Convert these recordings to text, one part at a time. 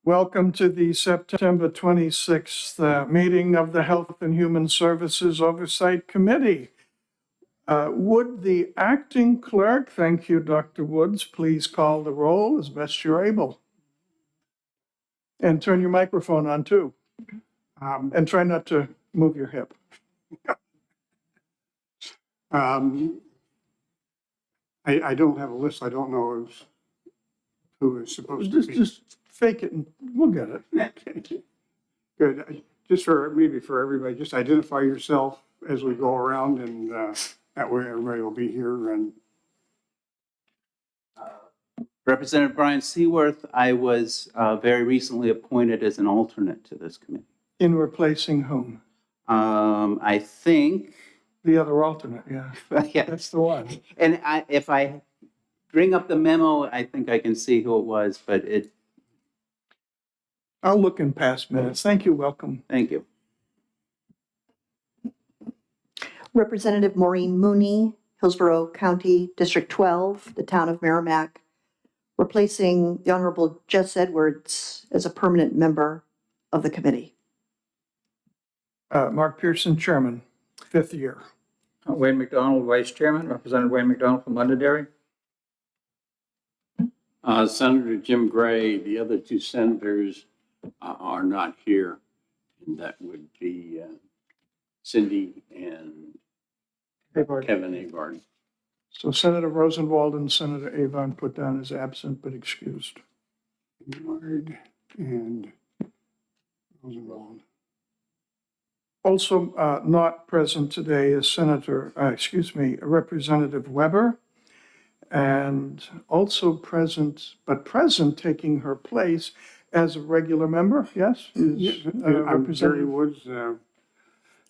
Welcome to the September 26th meeting of the Health and Human Services Oversight Committee. Would the acting clerk, thank you, Dr. Woods, please call the roll as best you're able. And turn your microphone on too. And try not to move your hip. I don't have a list. I don't know who is supposed to be. Just fake it and we'll get it. Okay. Good. Just maybe for everybody, just identify yourself as we go around, and that way everybody will be here. And Representative Brian Seaworth, I was very recently appointed as an alternate to this committee. In replacing whom? I think. The other alternate, yeah. Yeah. That's the one. And if I bring up the memo, I think I can see who it was, but it. I'll look in past minutes. Thank you. Welcome. Thank you. Representative Maureen Mooney, Hillsborough County, District 12, the town of Merrimack, replacing the Honorable Jess Edwards as a permanent member of the committee. Mark Pearson, Chairman, 5th year. Wayne McDonald, Vice Chairman. Representative Wayne McDonald from Londonderry. Senator Jim Gray, the other two senators are not here, and that would be Cindy and Kevin Avard. So Senator Rosenwald and Senator Avon put down as absent but excused. Ward and Rosenwald. Also not present today is Representative Weber, and also present, but present taking her place as a regular member, yes? Is, I'm Jerry Woods, a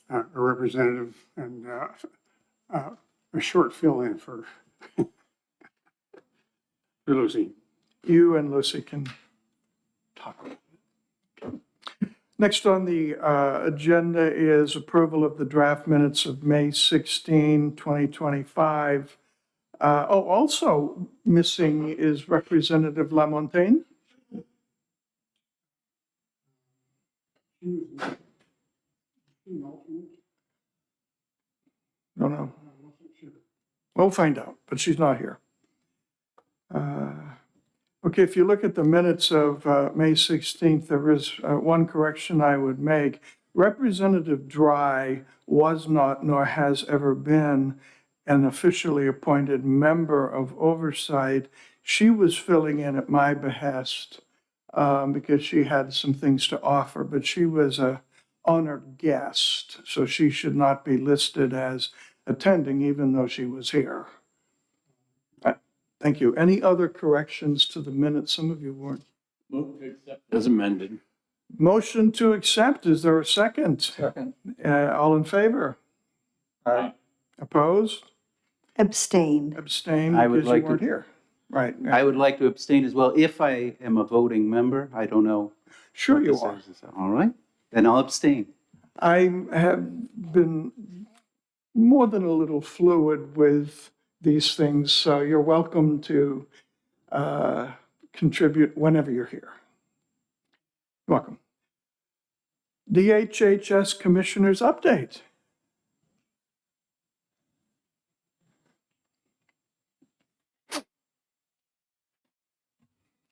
representative, and a short fill-in for Lucy. You and Lucy can talk. Next on the agenda is approval of the draft minutes of May 16, 2025. Also missing is Representative Lamontagne. No. We'll find out, but she's not here. Okay, if you look at the minutes of May 16th, there is one correction I would make. Representative Dry was not, nor has ever been, an officially appointed member of Oversight. She was filling in at my behest because she had some things to offer, but she was an honored guest, so she should not be listed as attending, even though she was here. Thank you. Any other corrections to the minutes? Some of you weren't. Move to accept as amended. Motion to accept, is there a second? Second. All in favor? Aye. Opposed? Abstain. Abstained I would because you like to- weren't here. Right. I would like to abstain as well if I am a voting member. I don't know. Sure what you this are. is. All right, then I'll abstain. I have been more than a little fluid with these things, so you're welcome to contribute whenever you're here. Welcome. DHHS Commissioners Update.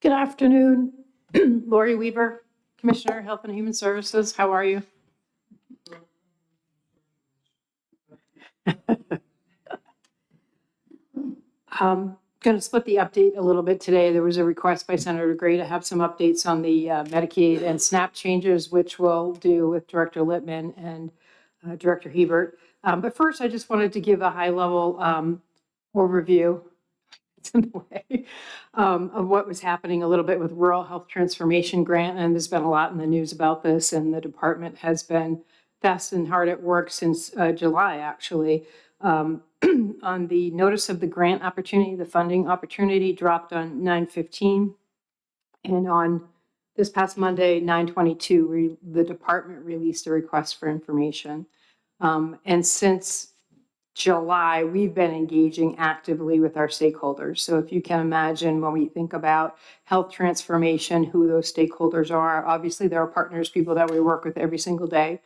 Good afternoon, Lori Weaver, Commissioner, Health and Human Services. How are you? Going to split the update a little bit today. There was a request by Senator Gray to have some updates on the Medicaid and SNAP changes, which we'll do with Director Littman and Director Hebert. But first, I just wanted to give a high-level overview in the way of what was happening a little bit with Rural Health Transformation Grant. And there's been a lot in the news about this, and the department has been fast and hard at work since July, actually. On the notice of the grant opportunity, the funding opportunity dropped on 9/15. And on this past Monday, 9/22, the department released a request for information. And since July, we've been engaging actively with our stakeholders. So if you can imagine, when we think about health transformation, who those stakeholders are, obviously there are partners, people that we work with every single day.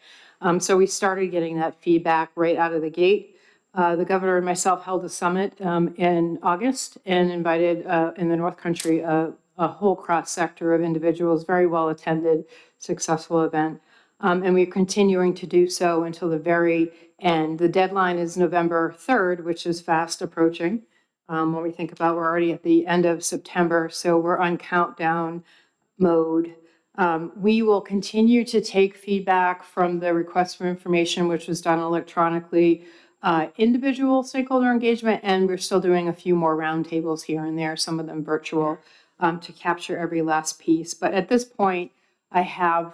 So we started getting that feedback right out of the gate. The governor and myself held a summit in August and invited in the North Country a whole cross sector of individuals, very well attended, successful event. And we're continuing to do so until the very end. The deadline is November 3rd, which is fast approaching. When we think about, we're already at the end of September, so we're on countdown mode. We will continue to take feedback from the request for information, which was done electronically, individual stakeholder engagement, and we're still doing a few more roundtables here and there, some of them virtual, to capture every last piece. But at this point, I have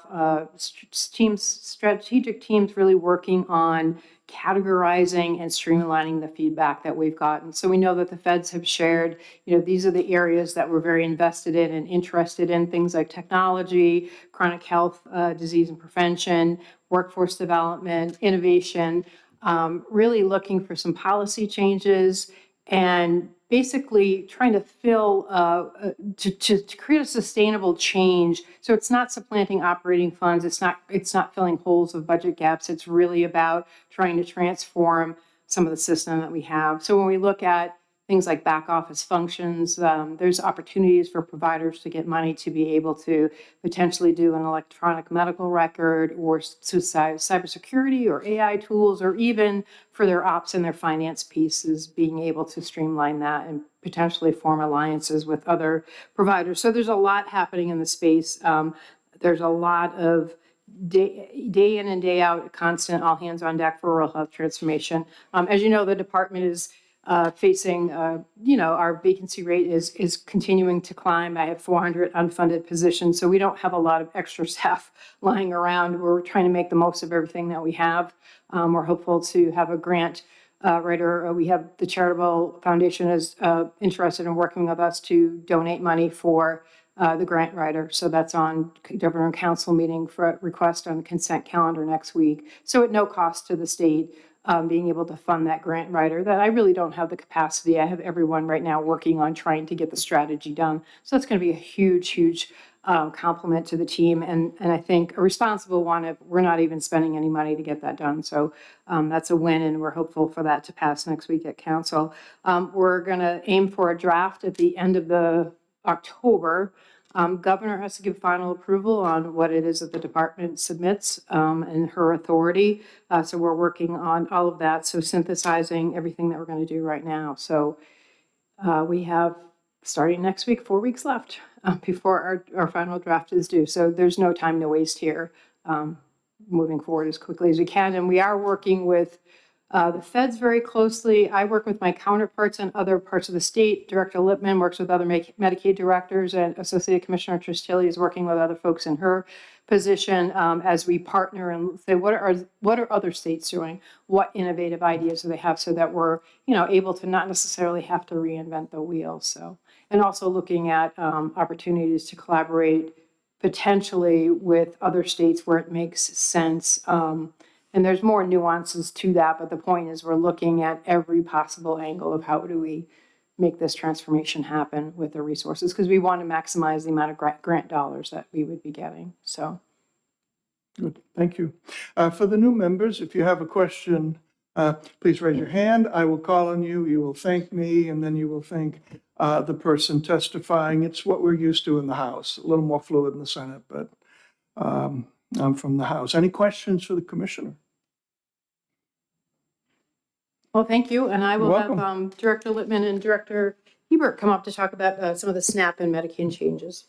strategic teams really working on categorizing and streamlining the feedback that we've gotten. So we know that the feds have shared, these are the areas that we're very invested in and interested in, things like technology, chronic health, disease and prevention, workforce development, innovation, really looking for some policy changes and basically trying to fill, to create a sustainable change. So it's not supplanting operating funds. It's not filling holes of budget gaps. It's really about trying to transform some of the system that we have. So when we look at things like back office functions, there's opportunities for providers to get money to be able to potentially do an electronic medical record or cybersecurity or AI tools, or even for their ops and their finance pieces, being able to streamline that and potentially form alliances with other providers. So there's a lot happening in the space. There's a lot of day in and day out, constant all hands on deck for rural health transformation. As you know, the department is facing, our vacancy rate is continuing to climb. I have 400 unfunded positions, so we don't have a lot of extra staff lying around. We're trying to make the most of everything that we have. We're hopeful to have a grant writer. We have the Charitable Foundation is interested in working with us to donate money for the grant writer. So that's on Governor and Council meeting for a request on the consent calendar next week. So at no cost to the state, being able to fund that grant writer, that I really don't have the capacity. I have everyone right now working on trying to get the strategy done. So that's going to be a huge compliment to the team. And I think a responsible one if we're not even spending any money to get that done. So that's a win, and we're hopeful for that to pass next week at council. We're going to aim for a draft at the end of the October. Governor has to give final approval on what it is that the department submits and her authority. So we're working on all of that. So synthesizing everything that we're going to do right now. So we have, starting next week, 4 weeks left before our final draft is due. So there's no time to waste here, moving forward as quickly as we can. And we are working with the feds very closely. I work with my counterparts in other parts of the state. Director Lippman works with other Medicaid directors, and Associate Commissioner Tristilli is working with other folks in her position as we partner and say, what are other states doing? What innovative ideas do they have so that we're, able to not necessarily have to reinvent the wheel. So, and also looking at opportunities to collaborate potentially with other states where it makes sense. And there's more nuances to that, but the point is we're looking at every possible angle of how do we make this transformation happen with the resources, because we want to maximize the amount of grant dollars that we would be getting. So. Good, thank you. For the new members, if you have a question, please raise your hand. I will call on you. You will thank me, and then you will thank the person testifying. It's what we're used to in the House. A little more fluid in the Senate, but I'm from the House. Any questions for the commissioner? Well, thank you. And I will You're have Director Lippman and Director Hebert come up to talk about some of the SNAP and Medicaid changes.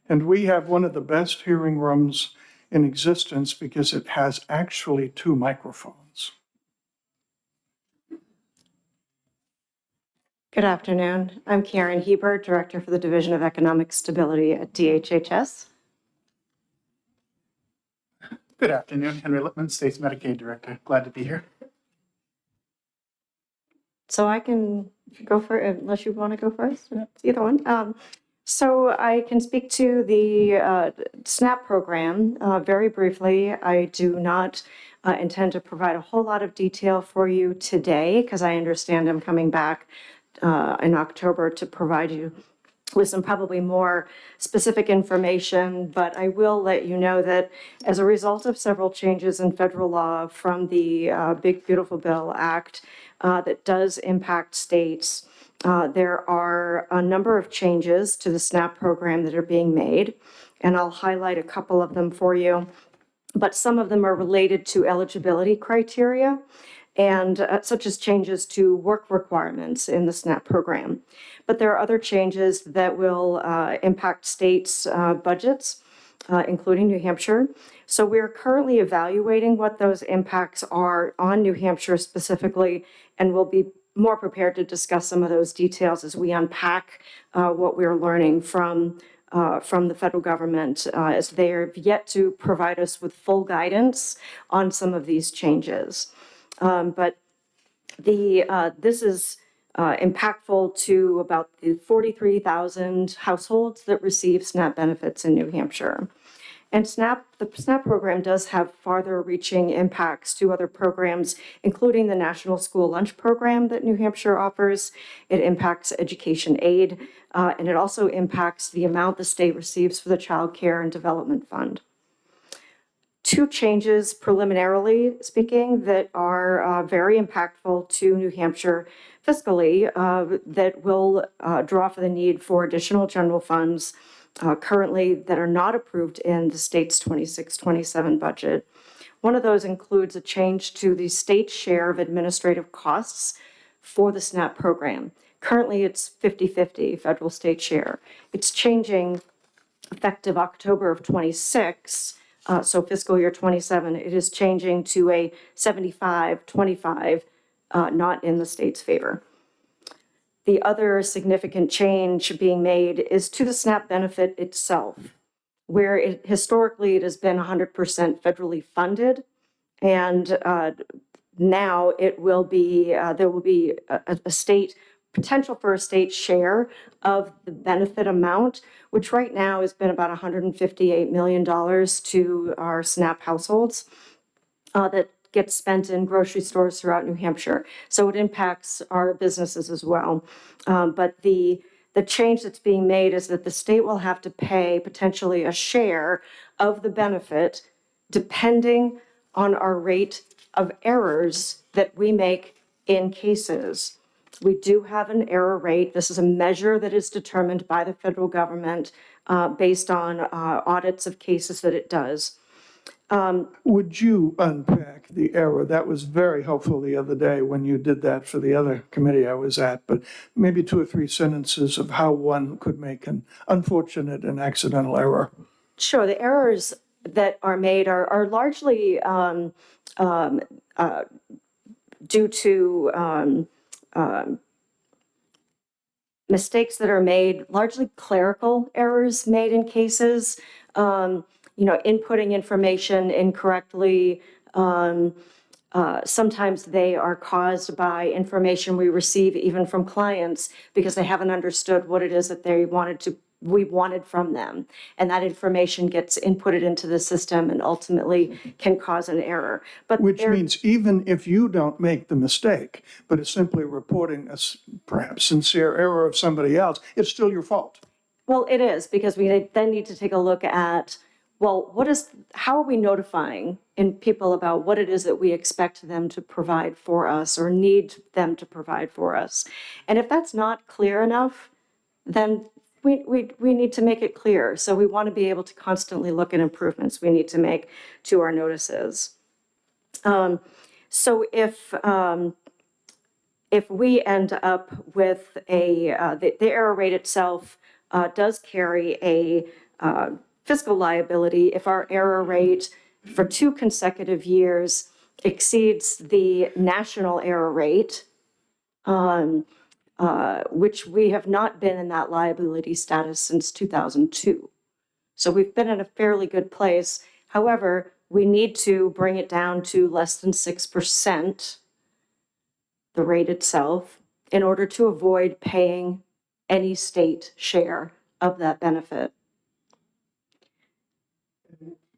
And we have one of the best hearing rooms in existence because it has actually 2 microphones. Good afternoon. I'm Karen Hebert, Director for the Division of Economic Stability at DHHS. Good afternoon. Henry Lippman, State's Medicaid Director. Glad to be here. So I can go first, unless you want to go first. It's either one. So I can speak to the SNAP program very briefly. I do not intend to provide a whole lot of detail for you today because I understand I'm coming back in October to provide you with some probably more specific information, but I will let you know that as a result of several changes in federal law from the Big Beautiful Bill Act that does impact states, there are a number of changes to the SNAP program that are being made, and I'll highlight a couple of them for you. But some of them are related to eligibility criteria, and such as changes to work requirements in the SNAP program. But there are other changes that will impact states' budgets, including New Hampshire. So we're currently evaluating what those impacts are on New Hampshire specifically, and we'll be more prepared to discuss some of those details as we unpack what we're learning from the federal government, as they are yet to provide us with full guidance on some of these changes. But this is impactful to about the 43,000 households that receive SNAP benefits in New Hampshire. And the SNAP program does have farther-reaching impacts to other programs, including the National School Lunch Program that New Hampshire offers. It impacts education aid, and it also impacts the amount the state receives for the Child Care and Development Fund. 2 changes, preliminarily speaking, that are very impactful to New Hampshire fiscally that will draw for the need for additional general funds currently that are not approved in the state's 26-27 budget. One of those includes a change to the state share of administrative costs for the SNAP program. Currently, it's 50-50 federal state share. It's changing effective October of 26. So fiscal year 27, it is changing to a 75-25, not in the state's favor. The other significant change being made is to the SNAP benefit itself, where historically it has been 100% federally funded, and now it will be, there will be a state potential for a state share of the benefit amount, which right now has been about $158 million to our SNAP households that gets spent in grocery stores throughout New Hampshire. So it impacts our businesses as well. But the change that's being made is that the state will have to pay potentially a share of the benefit depending on our rate of errors that we make in cases. We do have an error rate. This is a measure that is determined by the federal government based on audits of cases that it does. Would you unpack the error? That was very helpful the other day when you did that for the other committee I was at, but maybe 2 or 3 sentences of how one could make an unfortunate and accidental error. Sure, the errors that are made are largely due to mistakes that are made, largely clerical errors made in cases, inputting information incorrectly. Sometimes they are caused by information we receive even from clients because they haven't understood what it is that we wanted from them. And that information gets inputted into the system and ultimately can cause an error. But Which means even if you don't make the mistake, but it's simply reporting a perhaps sincere error of somebody else, it's still your fault. well, it is, because we then need to take a look at, well, how are we notifying people about what it is that we expect them to provide for us or need them to provide for us? And if that's not clear enough, then we need to make it clear. So we want to be able to constantly look at improvements we need to make to our notices. So if we end up with the error rate itself does carry a fiscal liability, if our error rate for 2 consecutive years exceeds the national error rate, which we have not been in that liability status since 2002. So we've been in a fairly good place. However, we need to bring it down to less than 6%, the rate itself, in order to avoid paying any state share of that benefit.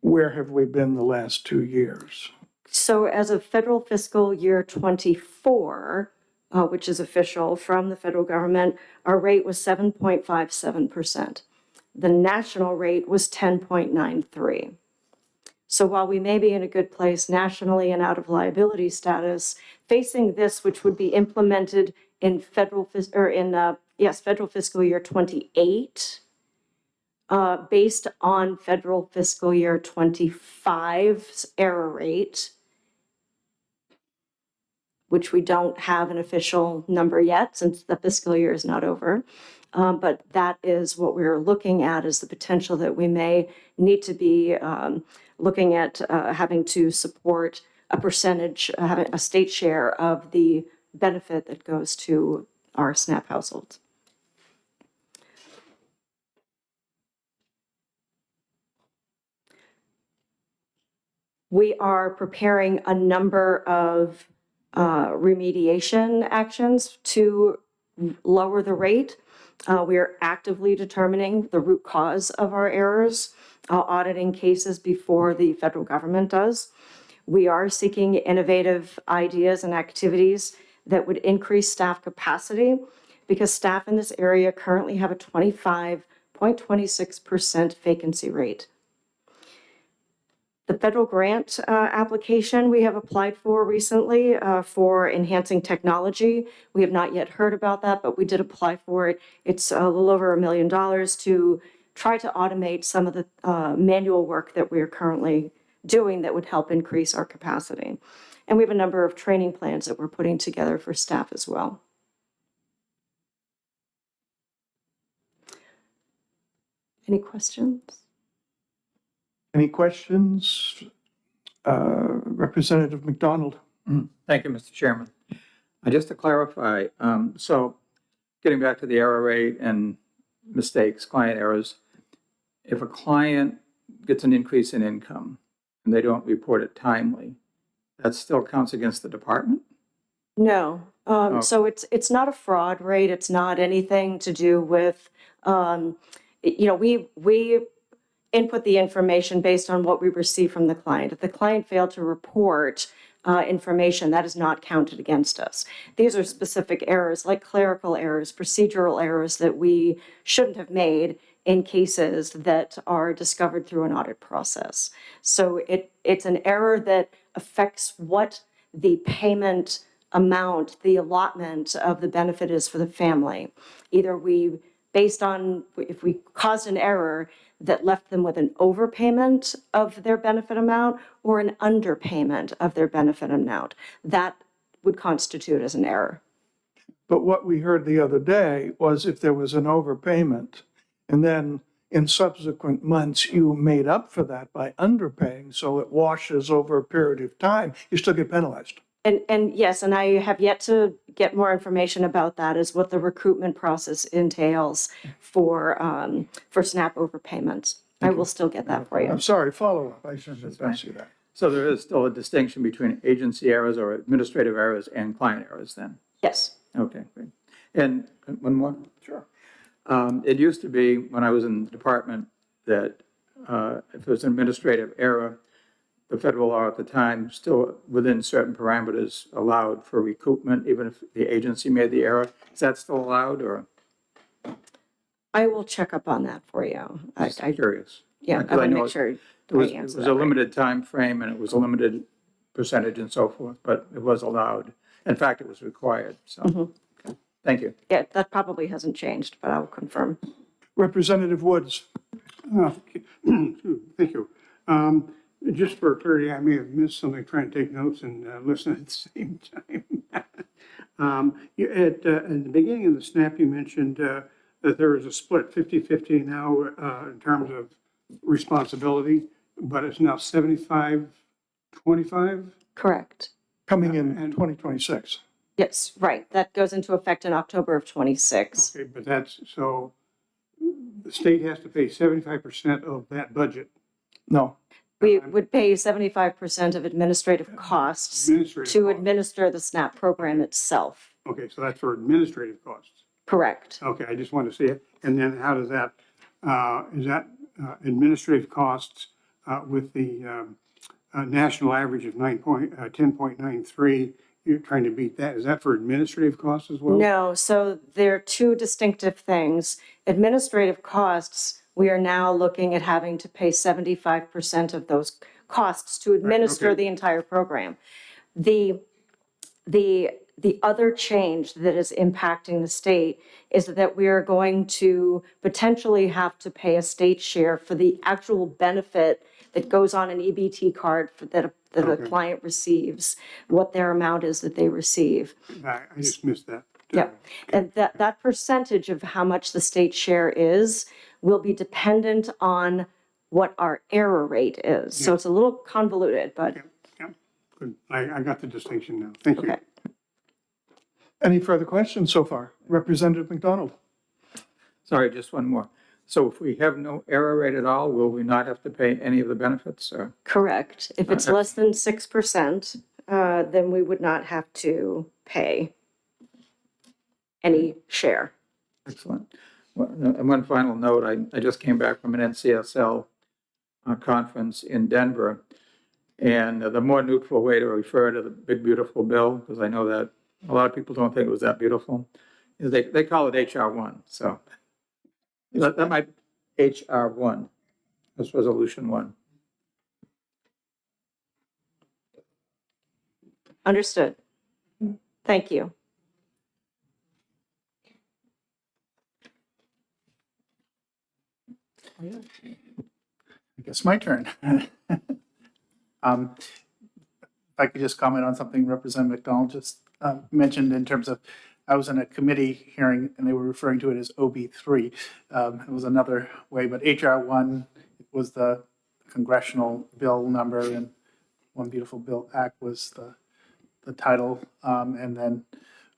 Where have we been the last 2 years? So as of federal fiscal year 24, which is official from the federal government, our rate was 7.57%. The national rate was 10.93. So while we may be in a good place nationally and out of liability status, facing this, which would be implemented in federal fiscal year 28, based on federal fiscal year 25's error rate, which we don't have an official number yet since the fiscal year is not over. But that is what we're looking at, is the potential that we may need to be looking at having to support a percentage, having a state share of the benefit that goes to our SNAP households. We are preparing a number of remediation actions to lower the rate. We are actively determining the root cause of our errors, auditing cases before the federal government does. We are seeking innovative ideas and activities that would increase staff capacity, because staff in this area currently have a 25.26% vacancy rate. The federal grant application we have applied for recently for enhancing technology. We have not yet heard about that, but we did apply for it. It's a little over $1 million to try to automate some of the manual work that we are currently doing that would help increase our capacity. And we have a number of training plans that we're putting together for staff as well. Any questions? Any questions? Representative McDonald? Thank you, Mr. Chairman. Just to clarify, so getting back to the error rate and mistakes, client errors, if a client gets an increase in income and they don't report it timely, that still counts against the department? No. So it's not a fraud rate. It's not anything to do with, we input the information based on what we receive from the client. If the client failed to report information, that is not counted against us. These are specific errors, like clerical errors, procedural errors that we shouldn't have made in cases that are discovered through an audit process. So it's an error that affects what the payment amount, the allotment of the benefit is for the family. Either if we caused an error that left them with an overpayment of their benefit amount or an underpayment of their benefit amount. That would constitute as an error. But what we heard the other day was if there was an overpayment, and then in subsequent months, you made up for that by underpaying, so it washes over a period of time, you still get penalized. And yes, and I have yet to get more information about that, is what the recruitment process entails for SNAP overpayments. I will still get that for you. I'm sorry, follow up. I shouldn't have asked you that. So there is still a distinction between agency errors or administrative errors and client errors then? Yes. Okay, great. And one more? Sure. It used to be, when I was in the department, that if there was an administrative error, the federal law at the time, still within certain parameters, allowed for recoupment, even if the agency made the error. Is that still allowed, or? I will check up on that for you. Just curious. Yeah, Because I want to know make sure It I was answer a that right. limited time frame, and it was a limited percentage and so forth, but it was allowed. In fact, it was required, so. Okay. Thank you. Yeah, that probably hasn't changed, but I'll confirm. Representative Woods. Thank you. Just for clarity, I may have missed something, trying to take notes and listen at the same time. At the beginning of the SNAP, you mentioned that there is a split 50-50 now in terms of responsibility, but it's now 75-25? Correct. Coming in And- 2026. Yes, right. That goes into effect in October of '26. Okay, but that's, so the state has to pay 75% of that budget. No, We would pay 75% of administrative costs Administrative to costs. administer the SNAP program itself. Okay, so that's for administrative costs. Correct. Okay, I just wanted to see it. And then how does that, is that administrative costs with the national average of 10.93, you're trying to beat that? Is that for administrative costs as well? No, so they're two distinctive things. Administrative costs, we are now looking at having to pay 75% of those costs to administer okay. the entire program. The other change that is impacting the state is that we are going to potentially have to pay a state share for the actual benefit that goes on an EBT card that a Okay. client receives, what their amount is that they receive. I just missed that. Yeah, and that percentage of how much the state share is will be dependent on what our error rate is. So it's a little convoluted, but, Yeah, good. I got the distinction now. Thank you. okay. any further questions so far? Representative McDonald. Sorry, just one more. So if we have no error rate at all, will we not have to pay any of the benefits, or? Correct. If it's less than 6%, then we would not have to pay any share. Excellent. And one final note, I just came back from an NCSL conference in Denver. And the more neutral way to refer to the big beautiful bill, because I know that a lot of people don't think it was that beautiful, is they call it HR1. So that might HR1, that's resolution 1. Understood. Thank you. I guess my turn. If I could just comment on something Representative McDonald just mentioned in terms of, I was in a committee hearing and they were referring to it as OB3. It was another way, but HR1 was the congressional bill number, and One Beautiful Bill Act was the title, and then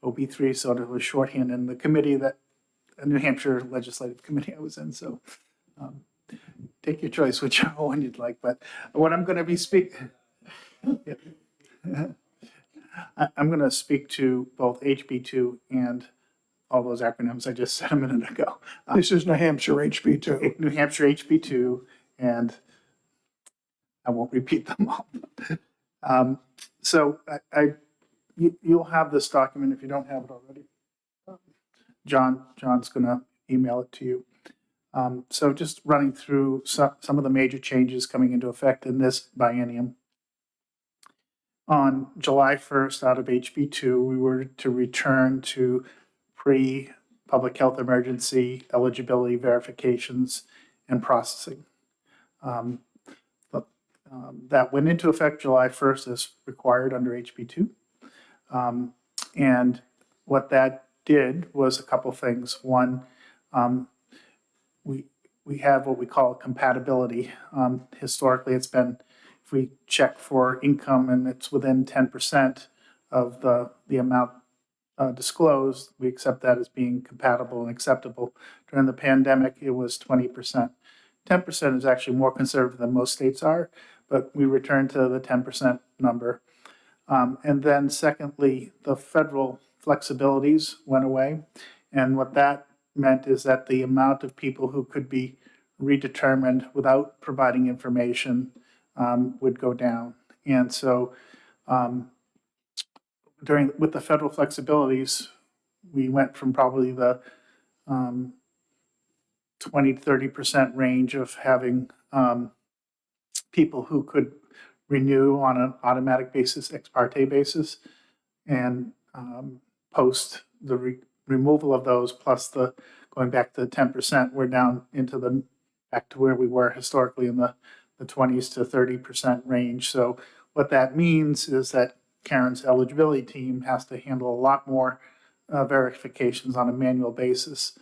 OB3 sort of was shorthand in the committee that, a New Hampshire legislative committee I was in, so take your choice, whichever one you'd like. But what I'm going to be I'm going to speak to both HB2 and all those acronyms I just said a minute ago. This is New Hampshire HB2. New Hampshire HB2, and I won't repeat them all. So you'll have this document if you don't have it already. John's going to email it to you. So just running through some of the major changes coming into effect in this biennium. On July 1st, out of HB2, we were to return to pre-public health emergency eligibility verifications and processing. That went into effect July 1st as required under HB2. And what that did was a couple things. One, we have what we call compatibility. Historically, it's been, if we check for income and it's within 10% of the amount disclosed, we accept that as being compatible and acceptable. During the pandemic, it was 20%. 10% is actually more conservative than most states are, but we returned to the 10% number. And then secondly, the federal flexibilities went away. And what that meant is that the amount of people who could be redetermined without providing information would go down. And so with the federal flexibilities, we went from probably the 20 to 30% range of having people who could renew on an automatic basis, ex parte basis, and post the removal of those plus the going back to the 10%, we're down into the back to where we were historically in the 20s to 30% range. So what that means is that Karen's eligibility team has to handle a lot more verifications on a manual basis.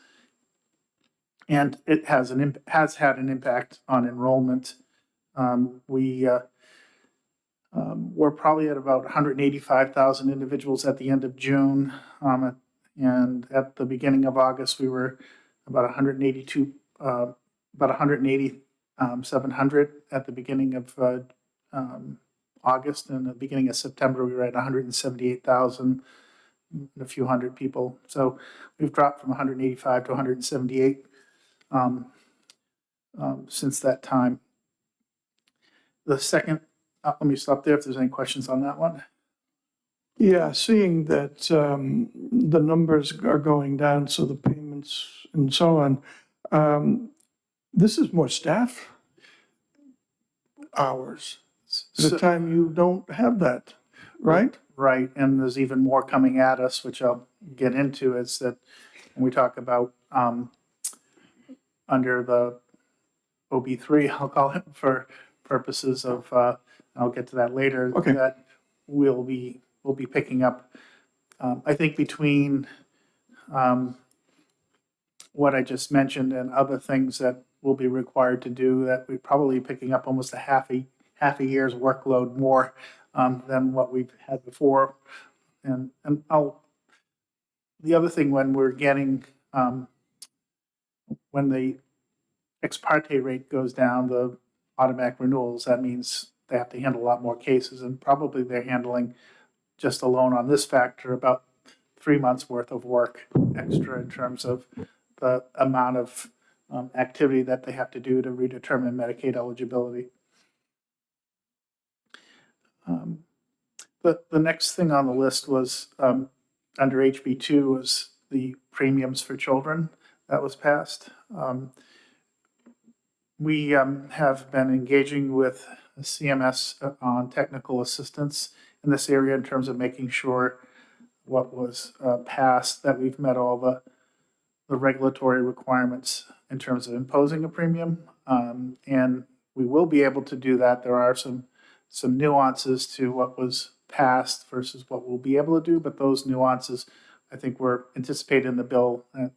And it has had an impact on enrollment. We're probably at about 185,000 individuals at the end of June. And at the beginning of August, we were about 180,700 at the beginning of August. And at the beginning of September, we were at 178,000, a few hundred people. So we've dropped from 185 to 178 since that time. The second, let me stop there if there's any questions on that one. Yeah, seeing that the numbers are going down, so the payments and so on, this is more staff hours. The time you don't have that, right? Right, and there's even more coming at us, which I'll get into, is that when we talk about under the OB3, I'll call it for purposes of, I'll get to that later, Okay. that we'll be picking up, I think between what I just mentioned and other things that we'll be required to do, that we're probably picking up almost a half a year's workload more than what we've had before. And the other thing, when we're getting, when the ex parte rate goes down, the automatic renewals, that means they have to handle a lot more cases, and probably they're handling just alone on this factor about 3 months worth of work extra in terms of the amount of activity that they have to do to redetermine Medicaid eligibility. The next thing on the list was under HB2 was the premiums for children that was passed. We have been engaging with CMS on technical assistance in this area in terms of making sure what was passed, that we've met all the regulatory requirements in terms of imposing a premium. And we will be able to do that. There are some nuances to what was passed versus what we'll be able to do, but those nuances, I think, were anticipated in the bill it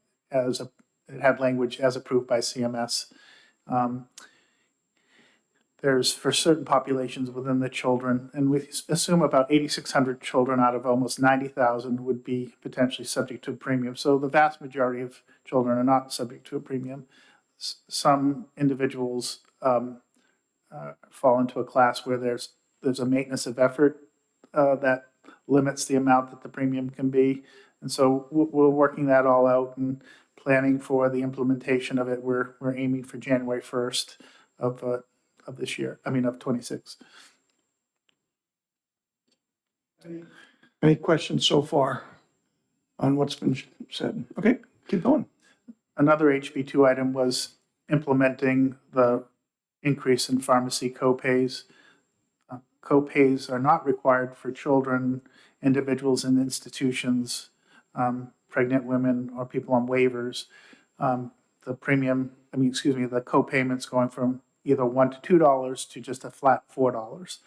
had language as approved by CMS. There's for certain populations within the children, and we assume about 8,600 children out of almost 90,000 would be potentially subject to a premium. So the vast majority of children are not subject to a premium. Some individuals fall into a class where there's a maintenance of effort that limits the amount that the premium can be. And so we're working that all out and planning for the implementation of it. We're aiming for January 1st of this year, of 26. Any questions so far on what's been said? Okay, keep going. Another HB2 item was implementing the increase in pharmacy copays. Copays are not required for children, individuals in institutions, pregnant women, or people on waivers. The premium the co-payments going from either $1 to $2 to just a flat $4.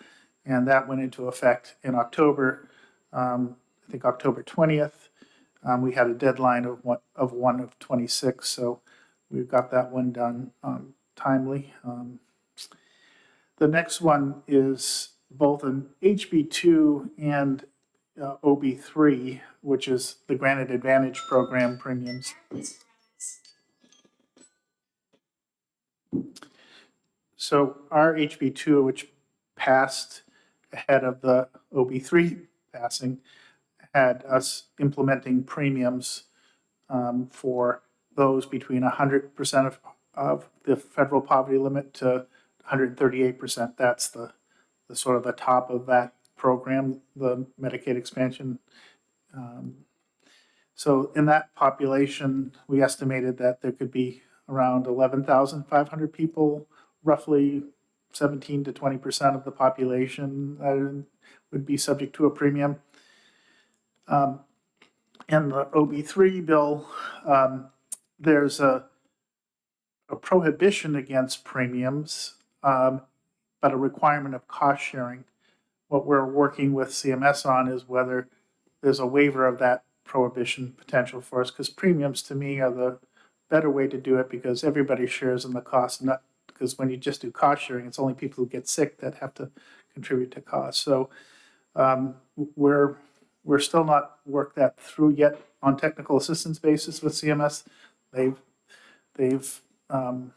And that went into effect in October, I think October 20th. We had a deadline of 1 of 26, so we've got that one done timely. The next one is both an HB2 and OB3, which is the Granted Advantage Program premiums. So our HB2, which passed ahead of the OB3 passing, had us implementing premiums for those between 100% of the federal poverty limit to 138%. That's the sort of the top of that program, the Medicaid expansion. So in that population, we estimated that there could be around 11,500 people, roughly 17 to 20% of the population that would be subject to a premium. In the OB3 bill, there's a prohibition against premiums, but a requirement of cost sharing. What we're working with CMS on is whether there's a waiver of that prohibition potential for us, because premiums to me are the better way to do it, because everybody shares in the cost, not because when you just do cost sharing, it's only people who get sick that have to contribute to costs. So we're still not worked that through yet on technical assistance basis with CMS. They've had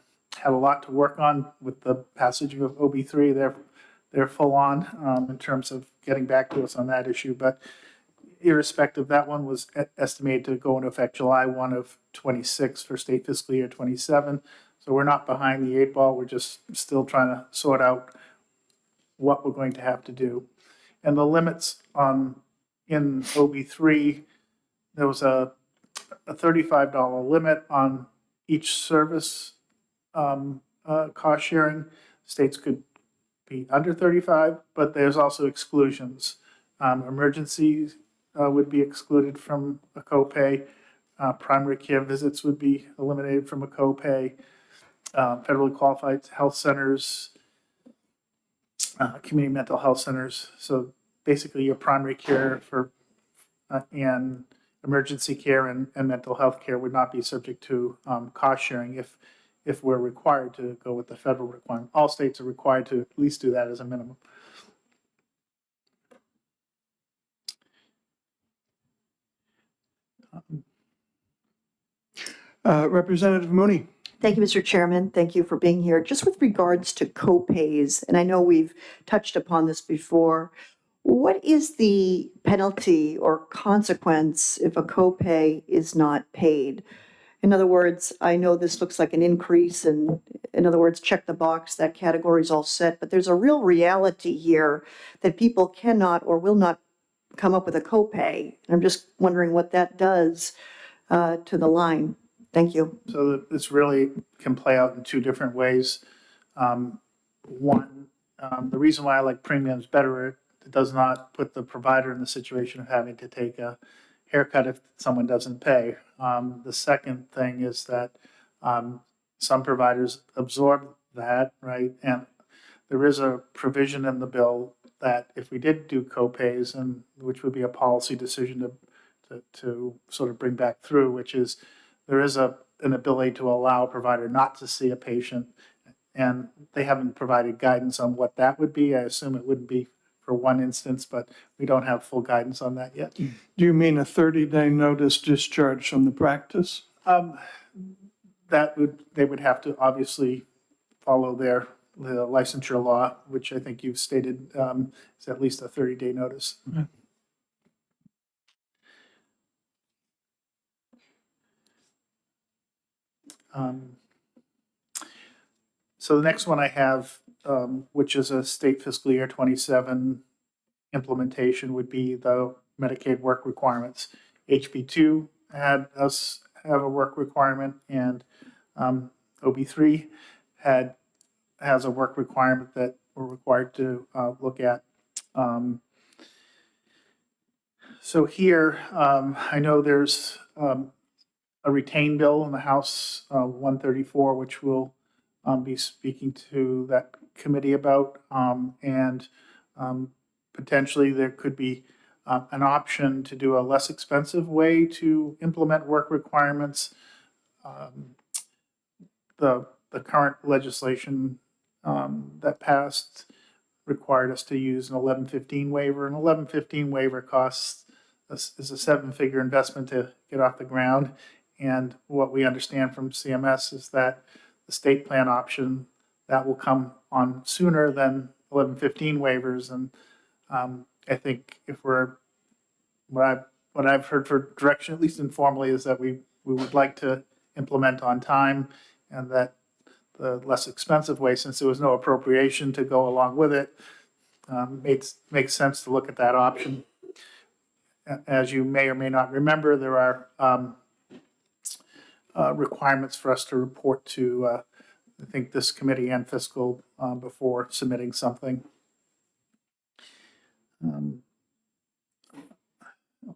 a lot to work on with the passage of OB3. They're full on in terms of getting back to us on that issue. But irrespective, that one was estimated to go into effect July 1 of 26 for state fiscal year 27. So we're not behind the 8 ball. We're just still trying to sort out what we're going to have to do. And the limits in OB3, there was a $35 limit on each service cost sharing. States could be under 35, but there's also exclusions. Emergencies would be excluded from a copay. Primary care visits would be eliminated from a copay. Federally qualified health centers, community mental health centers. So basically your primary care for and emergency care and mental health care would not be subject to cost sharing if we're required to go with the federal requirement. All states are required to at least do that as a minimum. Representative Mooney. Thank you, Mr. Chairman. Thank you for being here. Just with regards to co-pays, and I know we've touched upon this before, what is the penalty or consequence if a copay is not paid? In other words, I know this looks like an increase, and in other words, check the box, that category is all set, but there's a real reality here that people cannot or will not come up with a copay. I'm just wondering what that does to the line. Thank you. So this really can play out in two different ways. One, the reason why I like premiums better, it does not put the provider in the situation of having to take a haircut if someone doesn't pay. The second thing is that some providers absorb that, right? And there is a provision in the bill that if we did do copays, and which would be a policy decision to sort of bring back through, which is there is an ability to allow a provider not to see a patient, and they haven't provided guidance on what that would be. I assume it wouldn't be for one instance, but we don't have full guidance on that yet. Do you mean a 30-day notice discharge from the practice? They would have to obviously follow the licensure law, which I think you've stated is at least a 30-day notice. Okay. So the next one I have, which is a state fiscal year 27 implementation, would be the Medicaid work requirements. HB2 had us have a work requirement, and OB3 has a work requirement that we're required to look at. So here, I know there's a retained bill in the House 134, which we'll be speaking to that committee about. And potentially there could be an option to do a less expensive way to implement work requirements. The current legislation that passed required us to use an 1115 waiver. An 1115 waiver costs is a seven-figure investment to get off the ground. And what we understand from CMS is that the state plan option that will come on sooner than 1115 waivers. And I think if we're what I've heard for direction, at least informally, is that we would like to implement on time, and that the less expensive way, since there was no appropriation to go along with it, makes sense to look at that option. As you may or may not remember, there are requirements for us to report to, I think, this committee and fiscal before submitting something.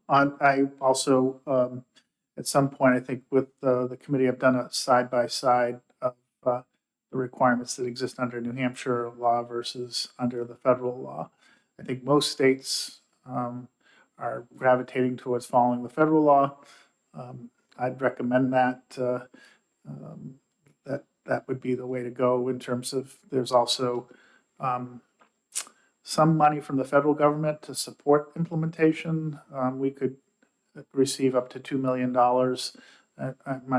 I also, at some point, I think with the committee, I've done a side-by-side of the requirements that exist under New Hampshire law versus under the federal law. I think most states are gravitating towards following the federal law. I'd recommend that that would be the way to go in terms of there's also some money from the federal government to support implementation. We could receive up to $2 million,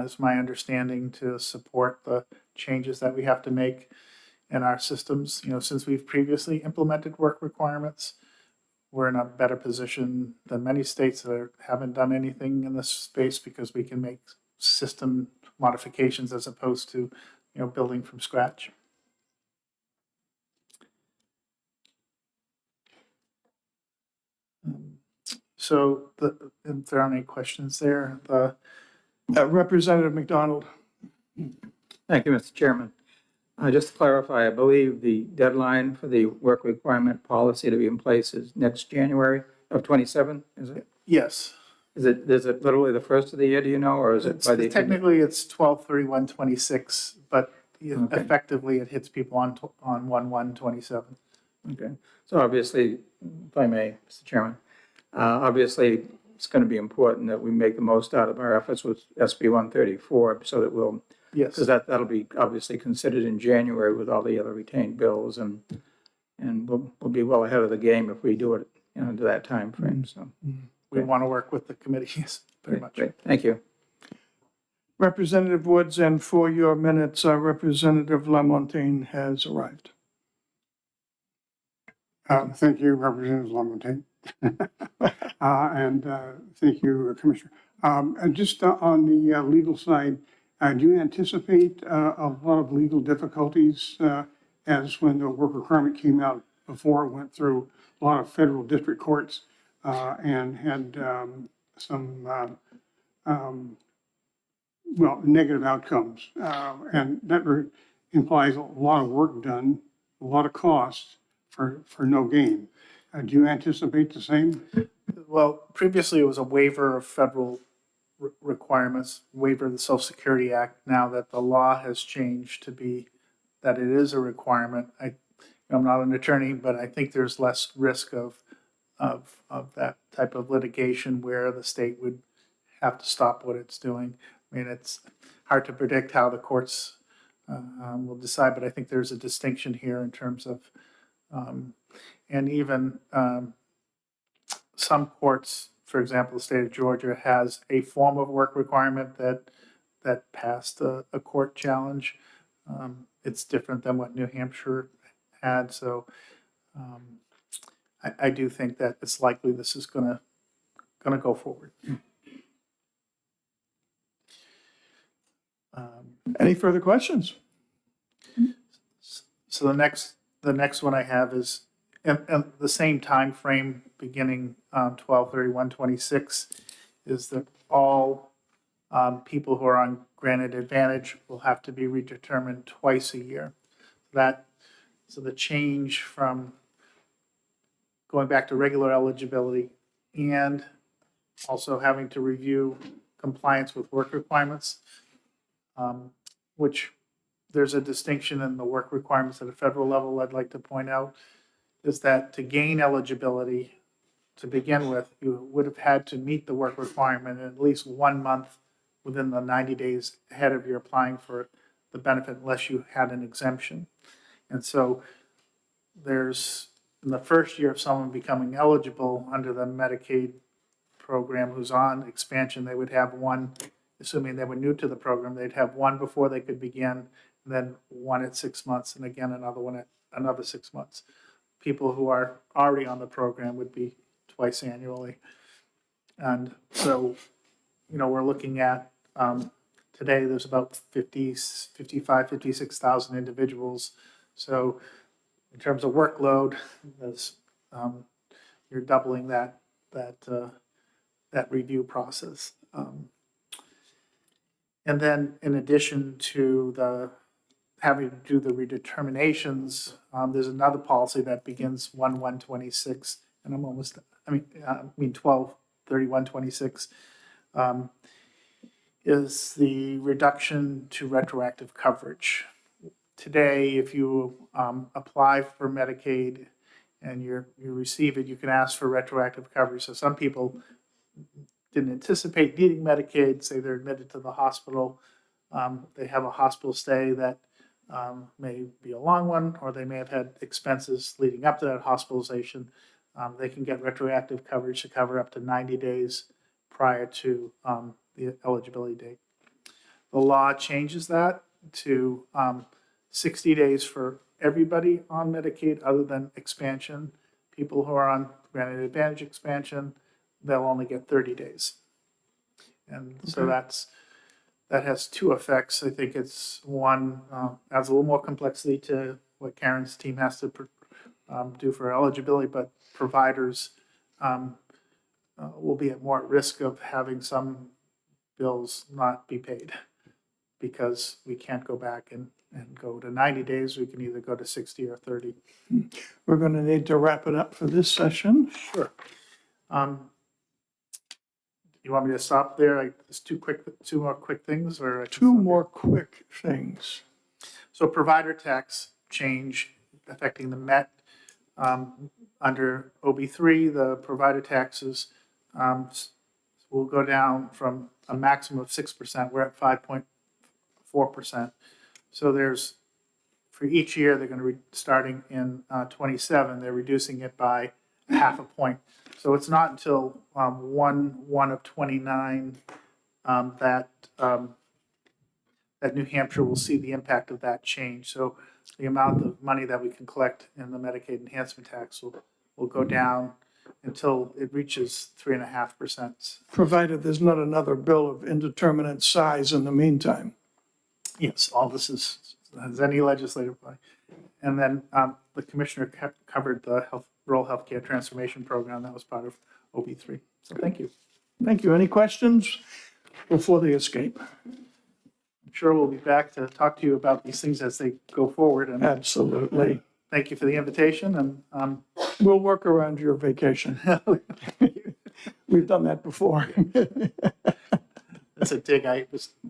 is my understanding, to support the changes that we have to make in our systems. Since we've previously implemented work requirements, we're in a better position than many states that haven't done anything in this space, because we can make system modifications as opposed to, building from scratch. So if there aren't any questions there, Representative McDonald. Thank you, Mr. Chairman. Just to clarify, I believe the deadline for the work requirement policy to be in place is next January of 27, is it? yes. Is it literally the first of the year, do you know, or is it by the? Technically, it's 12/31/26, but Okay. effectively it hits people on 1/1/27. Okay, so obviously, if I may, Mr. Chairman, obviously, it's going to be important that we make the most out of our efforts with SB 134, so that we'll, Yes. because that'll be obviously considered in January with all the other retained bills, and we'll be well ahead of the game if we do it, to that time frame. So We want to work with the committees very much. great, thank you. Representative Woods, and for your minutes, Representative Lamontagne has arrived. Thank you, Representative Lamontagne. And thank you, Commissioner. And just on the legal side, do you anticipate a lot of legal difficulties as when the work requirement came out before it went through a lot of federal district courts and had some, negative outcomes? And that implies a lot of work done, a lot of costs for no gain. Do you anticipate the same? Well, previously it was a waiver of federal requirements, waiver of the Social Security Act. Now that the law has changed to be that it is a requirement, I'm not an attorney, but I think there's less risk of that type of litigation where the state would have to stop what it's doing. I mean, it's hard to predict how the courts will decide, but I think there's a distinction here in terms of, and even some courts, for example, the state of Georgia has a form of work requirement that passed a court challenge. It's different than what New Hampshire had, so I do think that it's likely this is gonna go forward. Any further questions? So the next one I have is in the same time frame, beginning 12/31/26, is that all people who are on granted advantage will have to be redetermined twice a year. So the change from going back to regular eligibility and also having to review compliance with work requirements, which there's a distinction in the work requirements at a federal level I'd like to point out, is that to gain eligibility to begin with, you would have had to meet the work requirement in at least 1 month within the 90 days ahead of your applying for the benefit unless you had an exemption. And so there's, in the first year of someone becoming eligible under the Medicaid program who's on expansion, they would have one, assuming they were new to the program, they'd have one before they could begin, and then one at 6 months, and again, another one at another 6 months. People who are already on the program would be twice annually. And so, we're looking at, today there's about 56,000 individuals. So in terms of workload, there's, you're doubling that review process. And then in addition to having to do the redeterminations, there's another policy that begins 1/1/26, and I'm almost, 12/31/26, is the reduction to retroactive coverage. Today, if you apply for Medicaid and you receive it, you can ask for retroactive coverage. So some people didn't anticipate needing Medicaid, say they're admitted to the hospital. They have a hospital stay that may be a long one, or they may have had expenses leading up to that hospitalization. They can get retroactive coverage to cover up to 90 days prior to the eligibility date. The law changes that to 60 days for everybody on Medicaid other than expansion. People who are on granted advantage expansion, they'll only get 30 days. And so that has two effects. I think it's one, adds a little more complexity to what Karen's team has to do for eligibility, but providers will be more at risk of having some bills not be paid because we can't go back and go to 90 days. We can either go to 60 or 30. We're going to need to wrap it up for this session. Sure. You want me to stop there? Just two more quick things, or Two more quick things. So provider tax change affecting the Met. Under OB3, the provider taxes will go down from a maximum of 6%. We're at 5.4%. So there's, for each year, they're going to starting in 27, they're reducing it by half a point. So it's not until 1/1/29 that New Hampshire will see the impact of that change. So the amount of money that we can collect in the Medicaid enhancement tax will go down until it reaches 3.5%. Provided there's not another bill of indeterminate size in the meantime. Yes, all this has any legislative body. And then the commissioner covered the rural healthcare transformation program that was part of OB3. So thank you. Thank you. Any questions before they escape? I'm sure we'll be back to talk to you about these things as they go forward. And Absolutely. thank you for the invitation. And We'll work around your vacation. We've done that before. that's a dig. I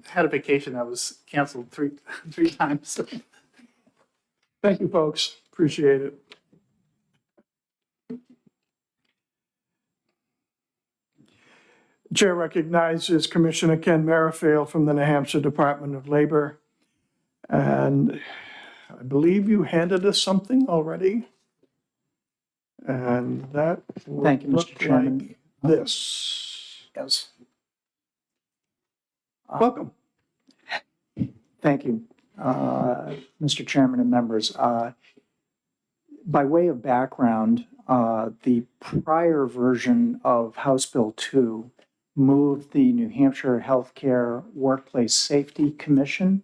had a vacation that was canceled three times. Thank you, folks. Appreciate it. Chair recognizes Commissioner Ken Merrifield from the New Hampshire Department of Labor. And I believe you handed us something already. And that would Thank you, Mr. look Chairman. like this. Yes. Welcome. Thank you, Mr. Chairman and members. By way of background, the prior version of House Bill 2 moved the New Hampshire Healthcare Workplace Safety Commission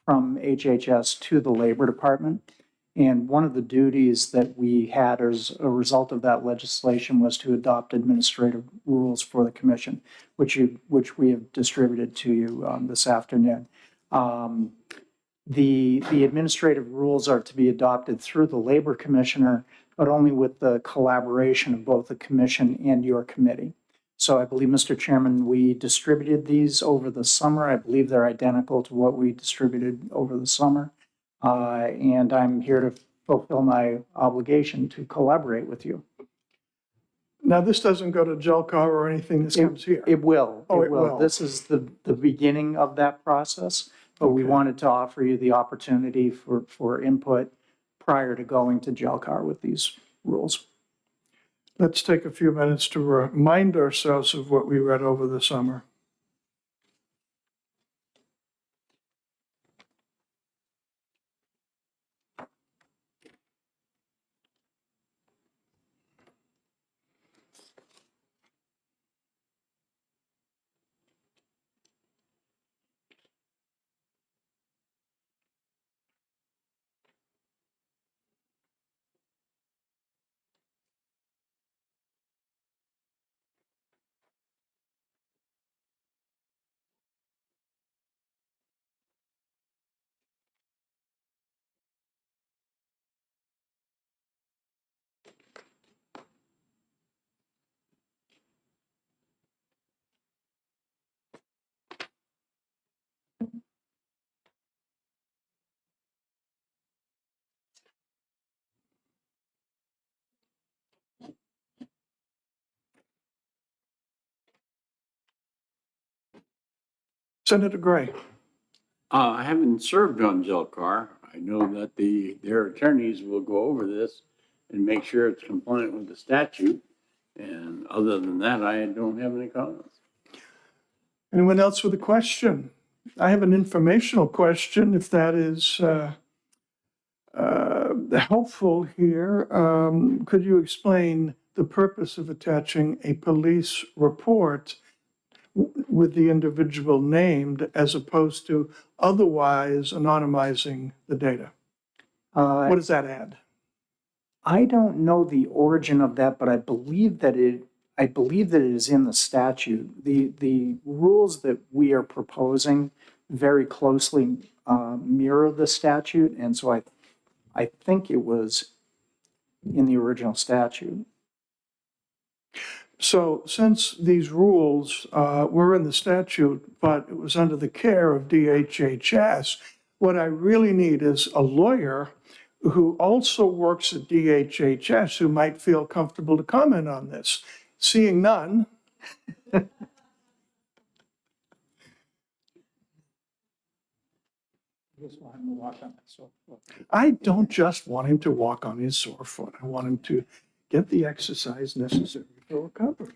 from HHS to the Labor Department. And one of the duties that we had as a result of that legislation was to adopt administrative rules for the commission, which we have distributed to you this afternoon. The administrative rules are to be adopted through the Labor Commissioner, but only with the collaboration of both the commission and your committee. So I believe, Mr. Chairman, we distributed these over the summer. I believe they're identical to what we distributed over the summer. And I'm here to fulfill my obligation to collaborate with you. Now, this doesn't go to Jelcar or anything, this comes here. It will. Oh, it will. This is the beginning of that process, but we Okay. wanted to offer you the opportunity for input prior to going to Jelcar with these rules. Let's take a few minutes to remind ourselves of what we read over the summer. Senator Gray. I haven't served on Zelcar. I know that their attorneys will go over this and make sure it's compliant with the statute. And other than that, I don't have any comments. Anyone else with a question? I have an informational question, if that is helpful here. Could you explain the purpose of attaching a police report with the individual named as opposed to otherwise anonymizing the data? What does that add? I don't know the origin of that, but I believe that it is in the statute. The rules that we are proposing very closely mirror the statute, and so I think it was in the original statute. So since these rules were in the statute, but it was under the care of DHHS, what I really need is a lawyer who also works at DHHS who might feel comfortable to comment on this. Seeing none. I don't just want him to walk on his sore foot. I want him to get the exercise necessary for recovery.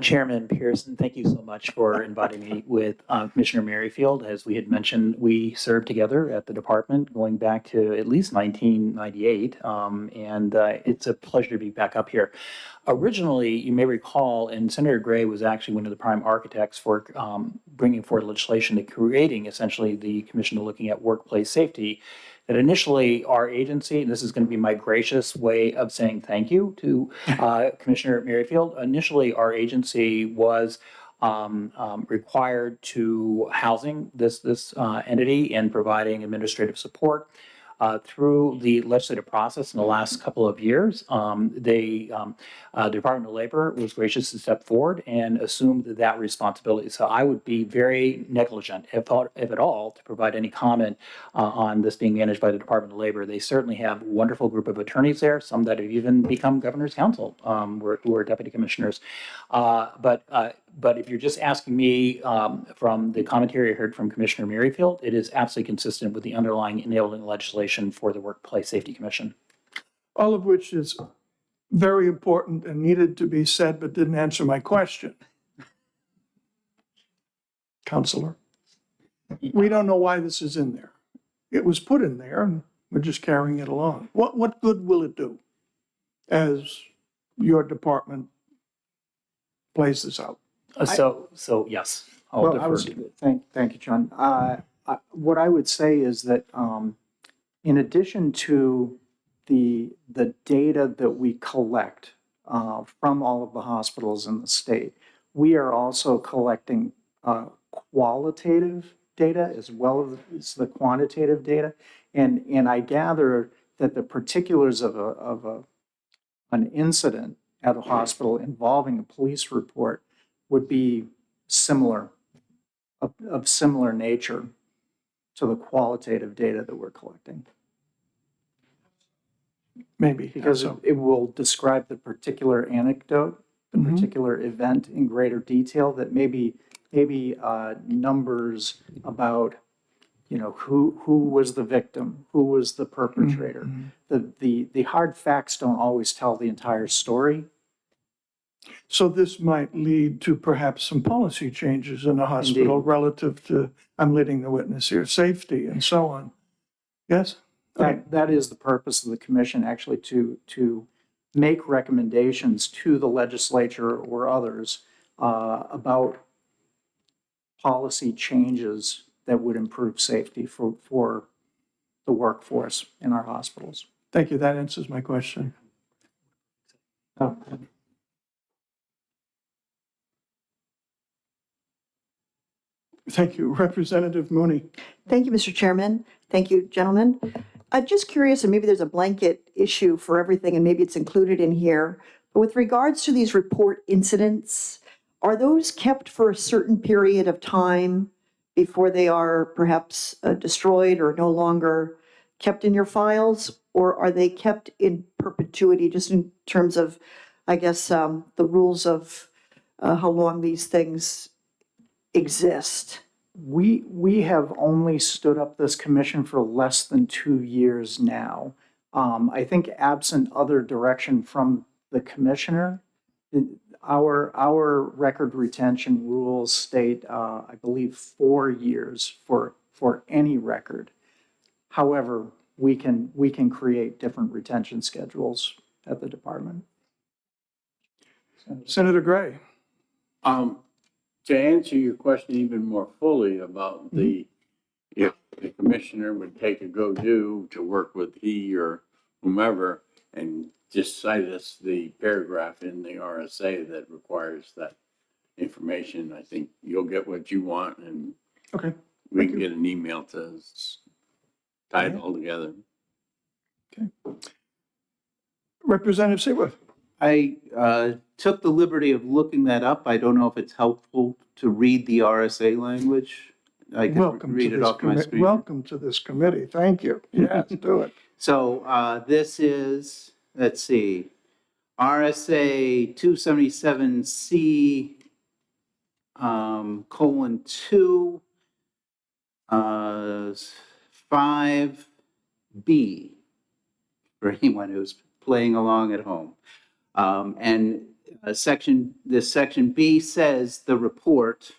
Chairman Pearson, thank you so much for inviting me with Commissioner Merrifield. As we had mentioned, we served together at the department going back to at least 1998, and it's a pleasure to be back up here. Originally, you may recall, and Senator Gray was actually one of the prime architects for bringing forward legislation to creating essentially the Commission to looking at workplace safety, that initially our agency, and this is going to be my gracious way of saying thank you to Commissioner Merrifield, initially our agency was required to housing this entity and providing administrative support. Through the legislative process in the last couple of years, the Department of Labor was gracious to step forward and assumed that responsibility. So I would be very negligent, if at all, to provide any comment on this being managed by the Department of Labor. They certainly have a wonderful group of attorneys there, some that have even become governor's counsel, who are deputy commissioners. But if you're just asking me from the commentary I heard from Commissioner Merrifield, it is absolutely consistent with the underlying enabling legislation for the Workplace Safety Commission. All of which is very important and needed to be said, but didn't answer my question. Counselor, we don't know why this is in there. It was put in there and we're just carrying it along. What good will it do as your department plays this out? So yes, I'll Well, defer to you. Thank you, John. What I would say is that in addition to the data that we collect from all of the hospitals in the state, we are also collecting qualitative data as well as the quantitative data. And I gather that the particulars of an incident at a hospital involving a police report would be similar, of similar nature to the qualitative data that we're collecting. Maybe. Because it will describe the particular anecdote, the Mhm. particular event in greater detail that maybe numbers about, who was the victim, who was the perpetrator. The hard facts don't always tell the entire story. So this might lead to perhaps some policy changes in the hospital Indeed. relative to, I'm leading the witness here, safety and so on. Yes? Okay. That is the purpose of the commission, actually, to make recommendations to the legislature or others about policy changes that would improve safety for the workforce in our hospitals. Thank you. That answers my question. Oh, Thank you. Representative Mooney. Thank you, Mr. Chairman. Thank you, gentlemen. I'm just curious, and maybe there's a blanket issue for everything, and maybe it's included in here. But with regards to these report incidents, are those kept for a certain period of time before they are perhaps destroyed or no longer kept in your files? Or are they kept in perpetuity, just in terms of, I guess, the rules of how long these things exist? We have only stood up this commission for less than 2 years now. I think absent other direction from the commissioner, our record retention rules state, I believe, 4 years for any record. However, we can create different retention schedules at the department. Senator Gray. To answer your question even more fully about if the commissioner would take a go-do to work with he or whomever and just cite us the paragraph in the RSA that requires that information, I think you'll get what you want and Okay. we can get an email to tie it all together. Representative Seaworth. I took the liberty of looking that up. I don't know if it's helpful to read the RSA language. I can Welcome to read it this off my screen. Welcome to this committee. Thank you. Yes, do it. So this is, let's see, RSA 277C :2 5B for anyone who's playing along at home. And this section B says the report,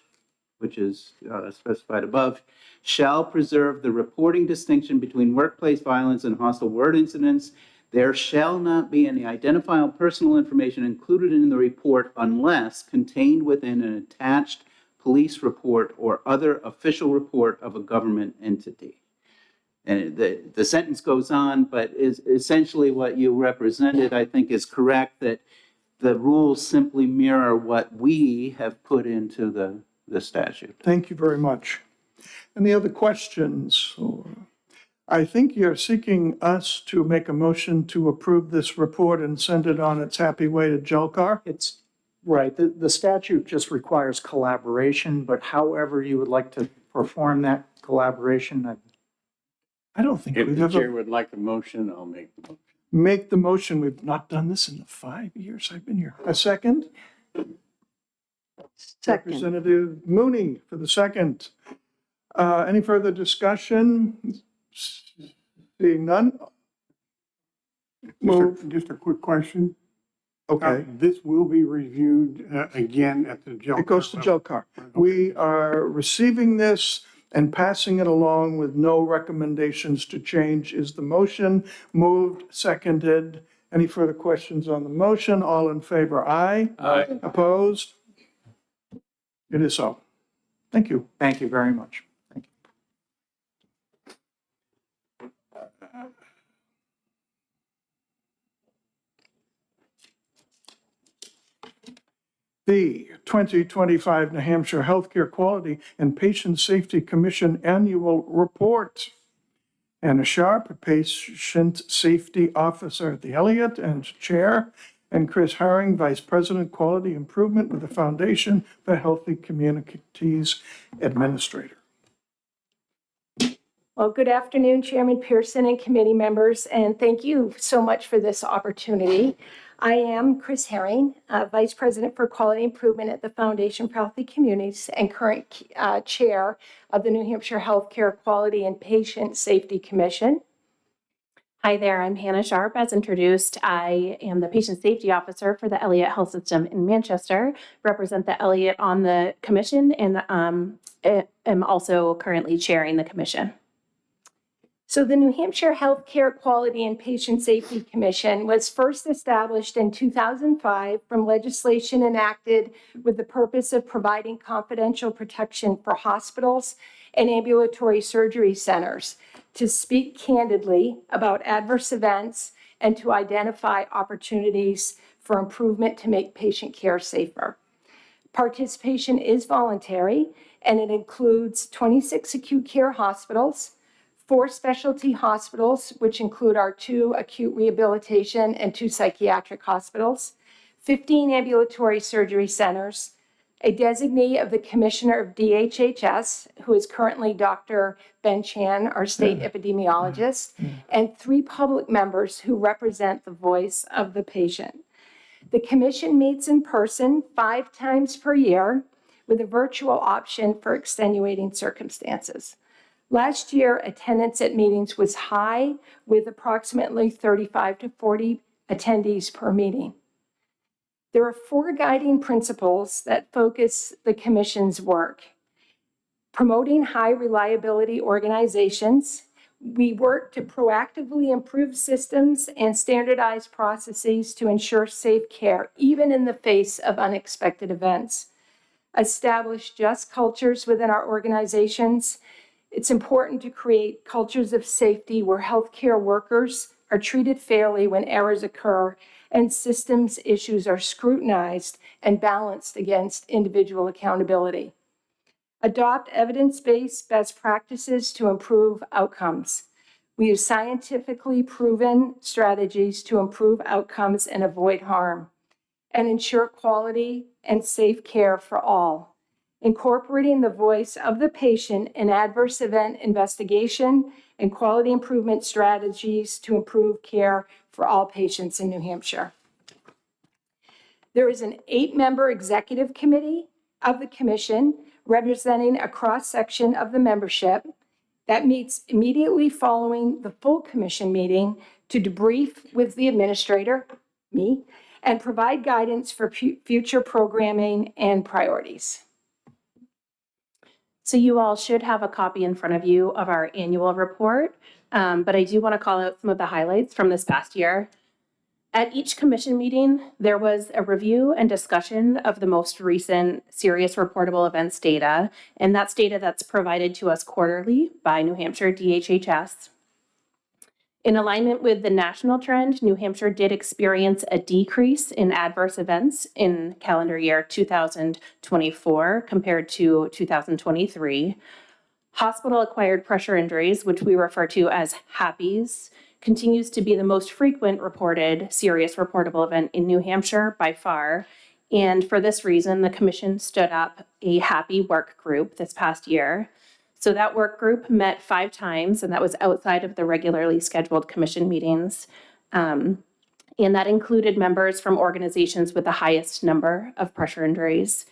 which is specified above, shall preserve the reporting distinction between workplace violence and hostile word incidents. There shall not be any identifiable personal information included in the report unless contained within an attached police report or other official report of a government entity. And the sentence goes on, but is essentially what you represented, I think, is correct, that the rules simply mirror what we have put into the statute. Thank you very much. Any other questions? I think you're seeking us to make a motion to approve this report and send it on its happy way to Jelcar? It's right. The statute just requires collaboration, but however you would like to perform that collaboration, I don't think If we've the chair ever would like a motion, I'll make the motion. make the motion. We've not done this in the 5 years I've been here. A second? Second. Representative Mooney for the second. Any further discussion? Seeing none? Move. Just a quick question. Okay. This will be reviewed again at the Jelcar. It goes to Jelcar. We are receiving this and passing it along with no recommendations to change is the motion. Moved, seconded. Any further questions on the motion? All in favor, aye. Aye. Opposed? It is so. Thank you. thank you very much. Thank you. The 2025 New Hampshire Healthcare Quality and Patient Safety Commission Annual Report. Anna Sharp, Patient Safety Officer at the Elliott and Chair, and Chris Herring, Vice President, Quality Improvement with the Foundation for Healthy Communities Administrator. Well, good afternoon, Chairman Pearson and committee members, and thank you so much for this opportunity. I am Chris Herring, Vice President for Quality Improvement at the Foundation for Healthy Communities and current Chair of the New Hampshire Healthcare Quality and Patient Safety Commission. Hi there, I'm Hannah Sharp. As introduced, I am the Patient Safety Officer for the Elliott Health System in Manchester, represent the Elliott on the commission, and am also currently chairing the commission. So the New Hampshire Healthcare Quality and Patient Safety Commission was first established in 2005 from legislation enacted with the purpose of providing confidential protection for hospitals and ambulatory surgery centers to speak candidly about adverse events and to identify opportunities for improvement to make patient care safer. Participation is voluntary, and it includes 26 acute care hospitals, 4 specialty hospitals, which include our 2 acute rehabilitation and 2 psychiatric hospitals, 15 ambulatory surgery centers, a designee of the Commissioner of DHHS, who is currently Dr. Ben Chan, our state epidemiologist, and 3 public members who represent the voice of the patient. The commission meets in person 5 times per year with a virtual option for extenuating circumstances. Last year, attendance at meetings was high, with approximately 35 to 40 attendees per meeting. There are 4 guiding principles that focus the commission's work. Promoting high reliability organizations, we work to proactively improve systems and standardize processes to ensure safe care, even in the face of unexpected events. Establish just cultures within our organizations. It's important to create cultures of safety where healthcare workers are treated fairly when errors occur and systems issues are scrutinized and balanced against individual accountability. Adopt evidence-based best practices to improve outcomes. We use scientifically proven strategies to improve outcomes and avoid harm, and ensure quality and safe care for all. Incorporating the voice of the patient in adverse event investigation and quality improvement strategies to improve care for all patients in New Hampshire. There is an 8-member executive committee of the commission representing a cross-section of the membership that meets immediately following the full commission meeting to debrief with the administrator, me, and provide guidance for future programming and priorities. So you all should have a copy in front of you of our annual report, but I do want to call out some of the highlights from this past year. At each commission meeting, there was a review and discussion of the most recent serious reportable events data, and that's data that's provided to us quarterly by New Hampshire DHHS. In alignment with the national trend, New Hampshire did experience a decrease in adverse events in calendar year 2024 compared to 2023. Hospital-acquired pressure injuries, which we refer to as HAPIs, continues to be the most frequent reported serious reportable event in New Hampshire by far. And for this reason, the commission stood up a HAPI work group this past year. So that work group met 5 times, and that was outside of the regularly scheduled commission meetings. And that included members from organizations with the highest number of pressure injuries.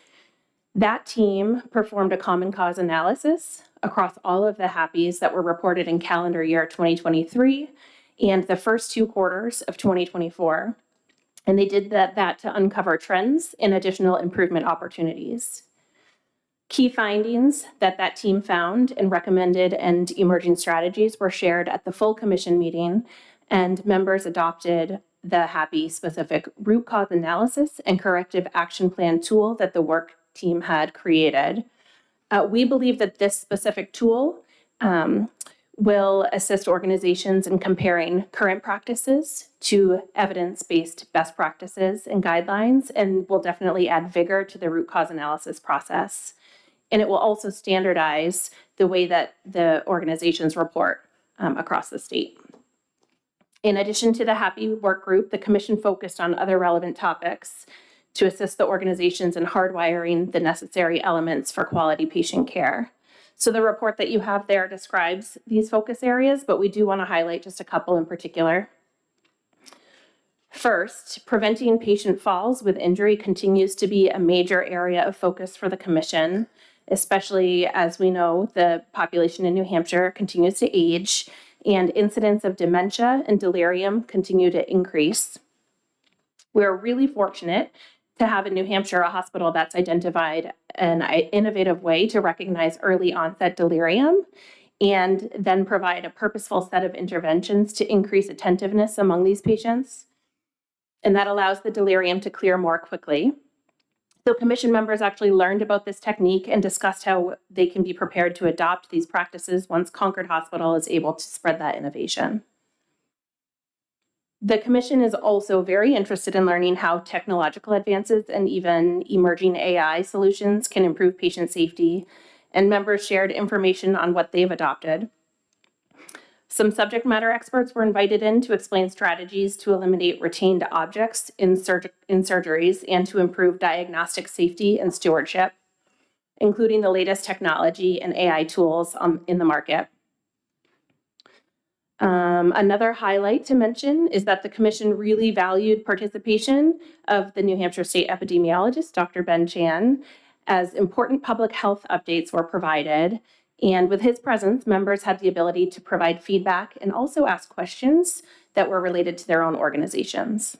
That team performed a common cause analysis across all of the HAPIs that were reported in calendar year 2023 and the first 2 quarters of 2024. And they did that to uncover trends and additional improvement opportunities. Key findings that team found and recommended and emerging strategies were shared at the full commission meeting, and members adopted the HAPI-specific root cause analysis and corrective action plan tool that the work team had created. We believe that this specific tool will assist organizations in comparing current practices to evidence-based best practices and guidelines, and will definitely add vigor to the root cause analysis process. And it will also standardize the way that the organizations report across the state. In addition to the HAPPY work group, the commission focused on other relevant topics to assist the organizations in hardwiring the necessary elements for quality patient care. So the report that you have there describes these focus areas, but we do want to highlight just a couple in particular. First, preventing patient falls with injury continues to be a major area of focus for the commission, especially as we know the population in New Hampshire continues to age and incidents of dementia and delirium continue to increase. We're really fortunate to have in New Hampshire a hospital that's identified an innovative way to recognize early onset delirium and then provide a purposeful set of interventions to increase attentiveness among these patients. And that allows the delirium to clear more quickly. So commission members actually learned about this technique and discussed how they can be prepared to adopt these practices once Concord Hospital is able to spread that innovation. The commission is also very interested in learning how technological advances and even emerging AI solutions can improve patient safety, and members shared information on what they've adopted. Some subject matter experts were invited in to explain strategies to eliminate retained objects in surgeries and to improve diagnostic safety and stewardship, including the latest technology and AI tools in the market. Another highlight to mention is that the commission really valued participation of the New Hampshire State epidemiologist, Dr. Ben Chan, as important public health updates were provided. And with his presence, members had the ability to provide feedback and also ask questions that were related to their own organizations.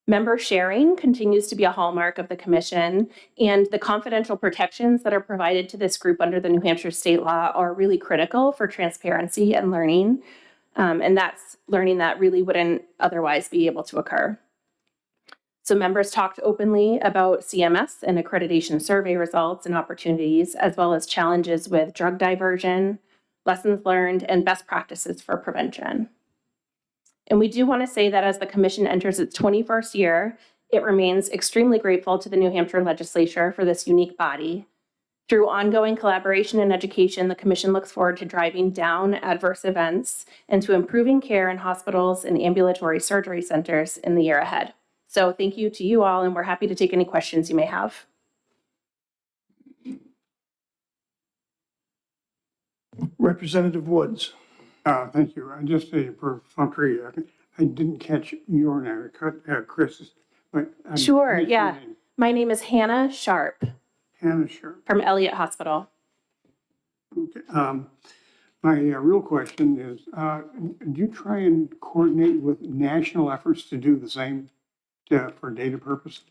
Member sharing continues to be a hallmark of the commission, and the confidential protections that are provided to this group under the New Hampshire state law are really critical for transparency and learning. And that's learning that really wouldn't otherwise be able to occur. So members talked openly about CMS and accreditation survey results and opportunities, as well as challenges with drug diversion, lessons learned, and best practices for prevention. And we do want to say that as the commission enters its 21st year, it remains extremely grateful to the New Hampshire legislature for this unique body. Through ongoing collaboration and education, the commission looks forward to driving down adverse events and to improving care in hospitals and ambulatory surgery centers in the year ahead. So thank you to you all, and we're happy to take any questions you may have. Representative Woods. Thank you. Just a perfunctory, I didn't catch your name. I cut Chris's. But Sure, missed your yeah. name. My name is Hannah Sharp Hannah Sharp. from Elliott Hospital. Okay. My real question is, do you try and coordinate with national efforts to do the same for data purposes?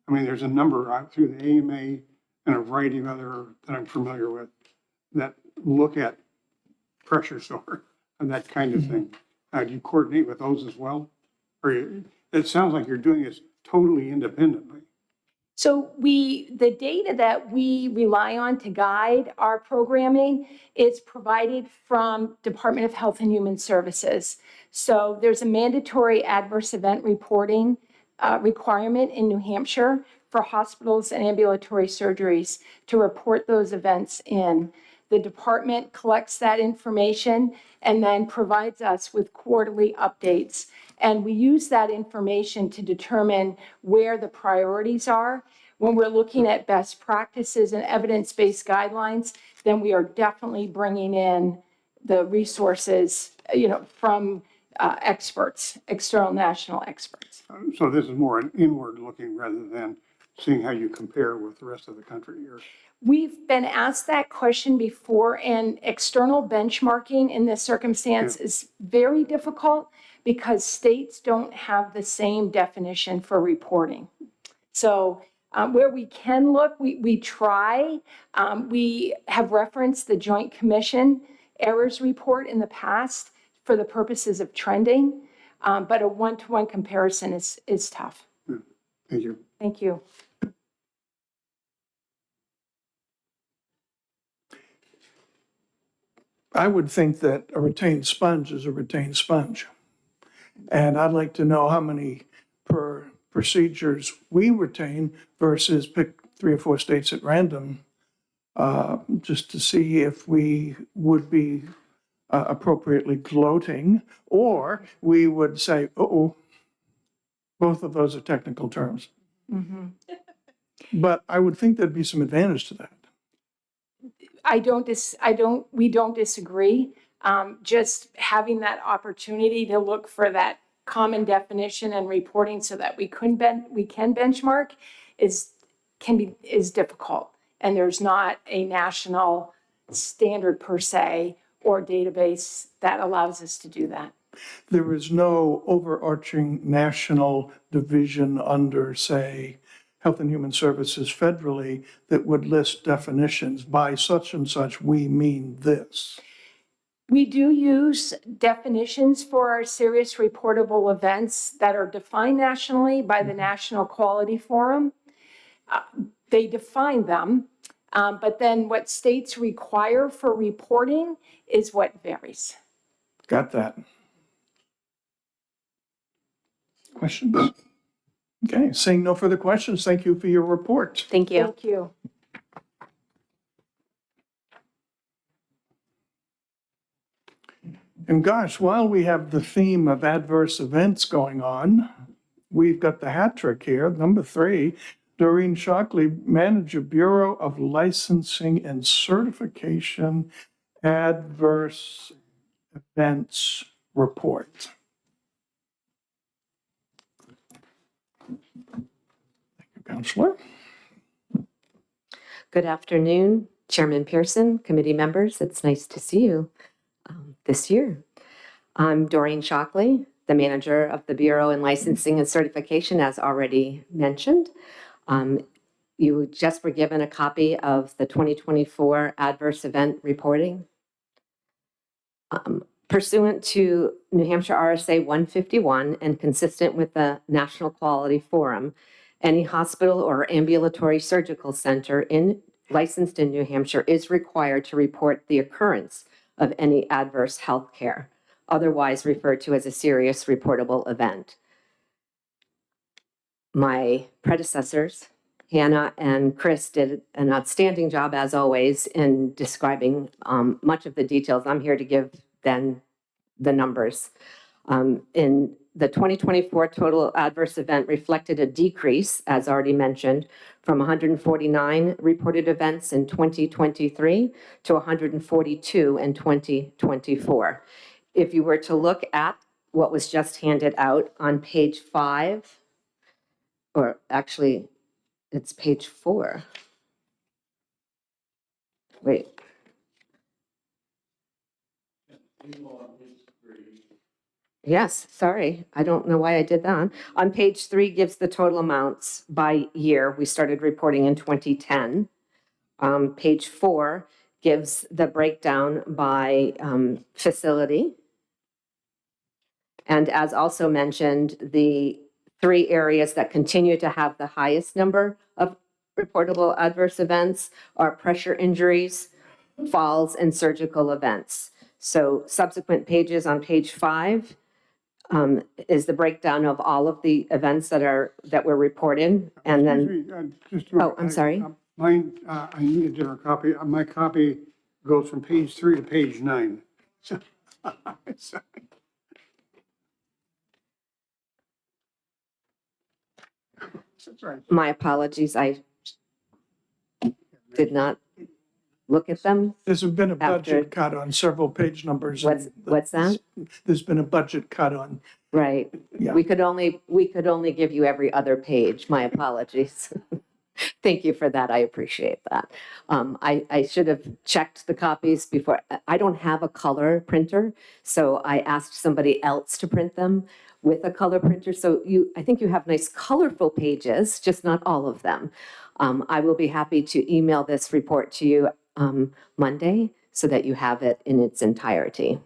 I mean, there's a number through the AMA and a variety of other that I'm familiar with that look at pressure sore and that kind of thing. Do you coordinate with those as well? Or it sounds like you're doing this totally independently. So the data that we rely on to guide our programming is provided from Department of Health and Human Services. So there's a mandatory adverse event reporting requirement in New Hampshire for hospitals and ambulatory surgeries to report those events in. The department collects that information and then provides us with quarterly updates. And we use that information to determine where the priorities are. When we're looking at best practices and evidence-based guidelines, then we are definitely bringing in the resources, from experts, external national experts. So this is more an inward looking rather than seeing how you compare with the rest of the country. We've been asked that question before, and external benchmarking in this circumstance is very difficult because states don't have the same definition for reporting. So where we can look, we try. We have referenced the Joint Commission errors report in the past for the purposes of trending, but a one-to-one comparison is tough. Thank you. Thank you. I would think that a retained sponge is a retained sponge. And I'd like to know how many per procedures we retain versus pick 3 or 4 states at random, just to see if we would be appropriately gloating, or we would say, uh-oh, both of those are technical terms. But I would think there'd be some advantage to that. We don't disagree. Just having that opportunity to look for that common definition and reporting so that we can benchmark is difficult. And there's not a national standard per se or database that allows us to do that. There is no overarching national division under, say, Health and Human Services federally that would list definitions. By such and such, we mean this. We do use definitions for our serious reportable events that are defined nationally by the National Quality Forum. They define them, but then what states require for reporting is what varies. Got that. Questions? Okay, seeing no further questions, thank you for your report. Thank you. Thank you. And gosh, while we have the theme of adverse events going on, we've got the hat trick here. Number 3, Doreen Shockley, Manager, Bureau of Licensing and Certification, Adverse Events Report. Thank you, Counselor. Good afternoon, Chairman Pearson, committee members. It's nice to see you this year. I'm Doreen Shockley, the manager of the Bureau in Licensing and Certification, as already mentioned. You just were given a copy of the 2024 adverse event reporting. Pursuant to New Hampshire RSA 151 and consistent with the National Quality Forum, any hospital or ambulatory surgical center licensed in New Hampshire is required to report the occurrence of any adverse health care, otherwise referred to as a serious reportable event. My predecessors, Hannah and Chris, did an outstanding job, as always, in describing much of the details. I'm here to give then the numbers. In the 2024 total adverse event reflected a decrease, as already mentioned, from 149 reported events in 2023 to 142 in 2024. If you were to look at what was just handed out on page 5, or actually, it's page 4. Wait. Yes, sorry. I don't know why I did that. On page 3 gives the total amounts by year. We started reporting in 2010. Page 4 gives the breakdown by facility. And as also mentioned, the 3 areas that continue to have the highest number of reportable adverse events are pressure injuries, falls, and surgical events. So subsequent pages on page 5 is the breakdown of all of the events that were reported, and then. Just a minute. Oh, I'm sorry. Mine, I need a different copy. My copy goes from page 3 to page 9. Sorry. My apologies. I did not look at them. There's been a budget After- cut on several page numbers. What's that? There's been a budget cut on. Right. Yeah. We could only give you every other page. My apologies. Thank you for that. I appreciate that. I should have checked the copies before. I don't have a color printer, so I asked somebody else to print them with a color printer. So I think you have nice colorful pages, just not all of them. I will be happy to email this report to you Monday so that you have it in its entirety.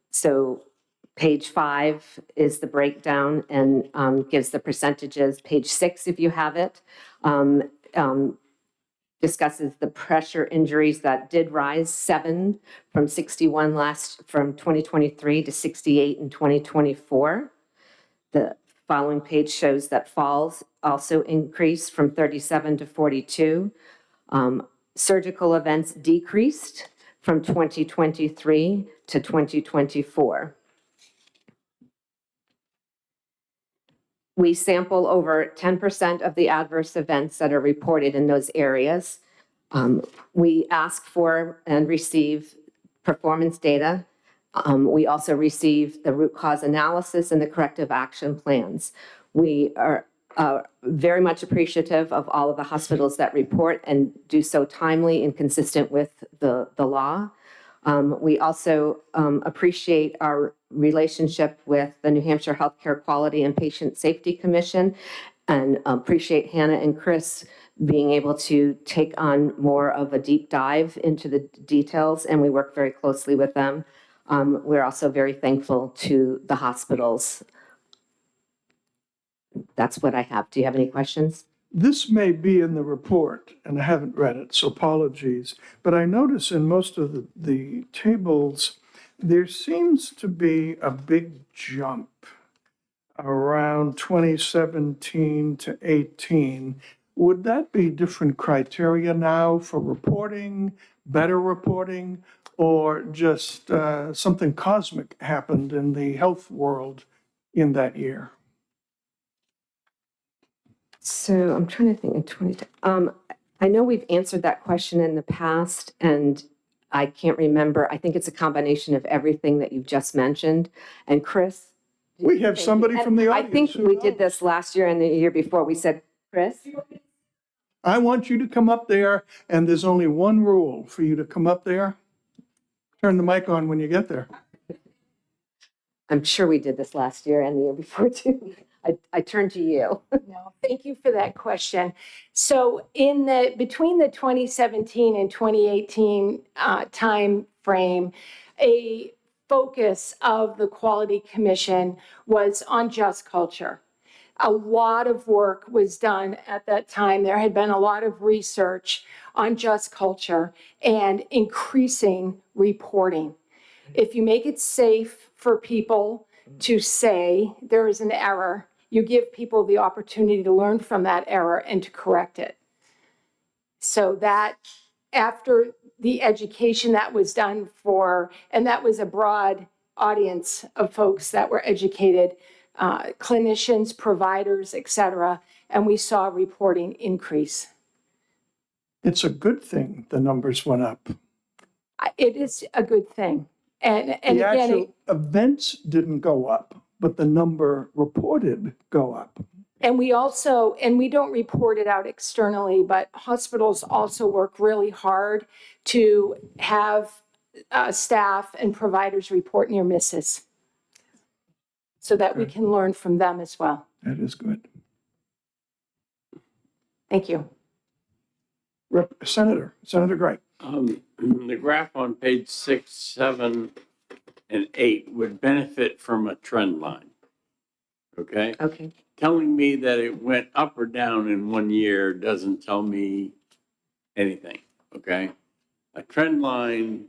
So page 5 is the breakdown and gives the percentages. Page 6, if you have it, discusses the pressure injuries that did rise 7 from 61 from 2023 to 68 in 2024. The following page shows that falls also increased from 37 to 42. Surgical events decreased from 2023 to 2024. We sample over 10% of the adverse events that are reported in those areas. We ask for and receive performance data. We also receive the root cause analysis and the corrective action plans. We are very much appreciative of all of the hospitals that report and do so timely and consistent with the law. We also appreciate our relationship with the New Hampshire Healthcare Quality and Patient Safety Commission, and appreciate Hannah and Chris being able to take on more of a deep dive into the details, and we work very closely with them. We're also very thankful to the hospitals. That's what I have. Do you have any questions? This may be in the report, and I haven't read it, so apologies. But I notice in most of the tables, there seems to be a big jump around 2017 to 18. Would that be different criteria now for reporting, better reporting, or just something cosmic happened in the health world in that year? So I'm trying to think in 20, I know we've answered that question in the past, and I can't remember. I think it's a combination of everything that you've just mentioned. And Chris? We have somebody from the I audience. think who we did knows. this last year and the year before. We said, Chris? I want you to come up there, and there's only one rule for you to come up there. Turn the mic on when you get there. I'm sure we did this last year and the year before too. I turn to you. No, thank you for that question. So between the 2017 and 2018 time frame, a focus of the Quality Commission was on just culture. A lot of work was done at that time. There had been a lot of research on just culture and increasing reporting. If you make it safe for people to say there is an error, you give people the opportunity to learn from that error and to correct it. So that after the education that was done and that was a broad audience of folks that were educated, clinicians, providers, et cetera, and we saw reporting increase. It's a good thing the numbers went up. It is a good thing. And The again, actual events didn't go up, but the number reported go up. and we don't report it out externally, but hospitals also work really hard to have staff and providers report near misses so that we can learn from them as well. That is good. Thank you. Senator Gray. The graph on page 6, 7, and 8 would benefit from a trend line. Okay? Okay. Telling me that it went up or down in 1 year doesn't tell me anything. Okay? A trend line,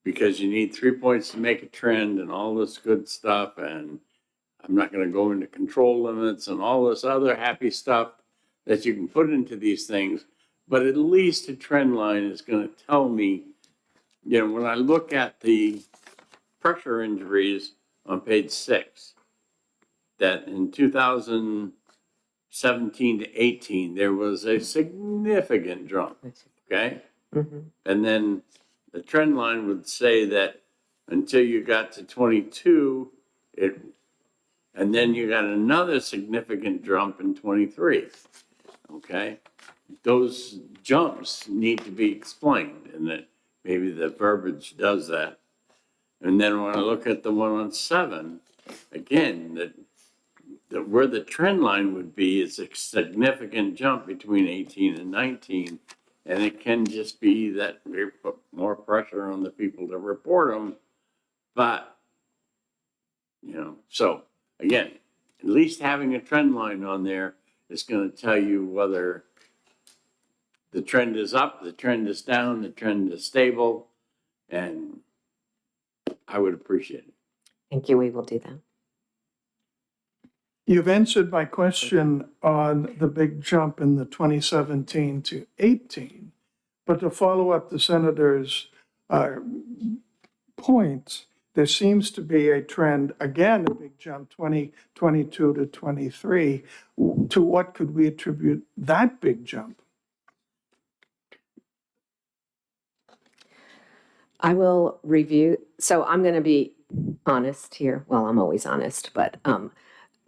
because you need 3 points to make a trend and all this good stuff, and I'm not going to go into control limits and all this other happy stuff that you can put into these things. But at least a trend line is going to tell me, when I look at the pressure injuries on page 6, that in 2017 to 18, there was a significant jump, okay? Mm-hmm. And then the trend line would say that until you got to 22, and then you got another significant jump in 23, okay? Those jumps need to be explained, and that maybe the verbiage does that. And then when I look at the one on 7, again, that where the trend line would be is a significant jump between 18 and 19, and it can just be that we put more pressure on the people to report them. But, so again, at least having a trend line on there is going to tell you whether the trend is up, the trend is down, the trend is stable, and I would appreciate it. Thank you. We will do that. You've answered my question on the big jump in the 2017 to 18, but to follow up the senator's points, there seems to be a trend, again, a big jump, 2022 to 23. To what could we attribute that big jump? I will review, so I'm going to be honest here. Well, I'm always honest, but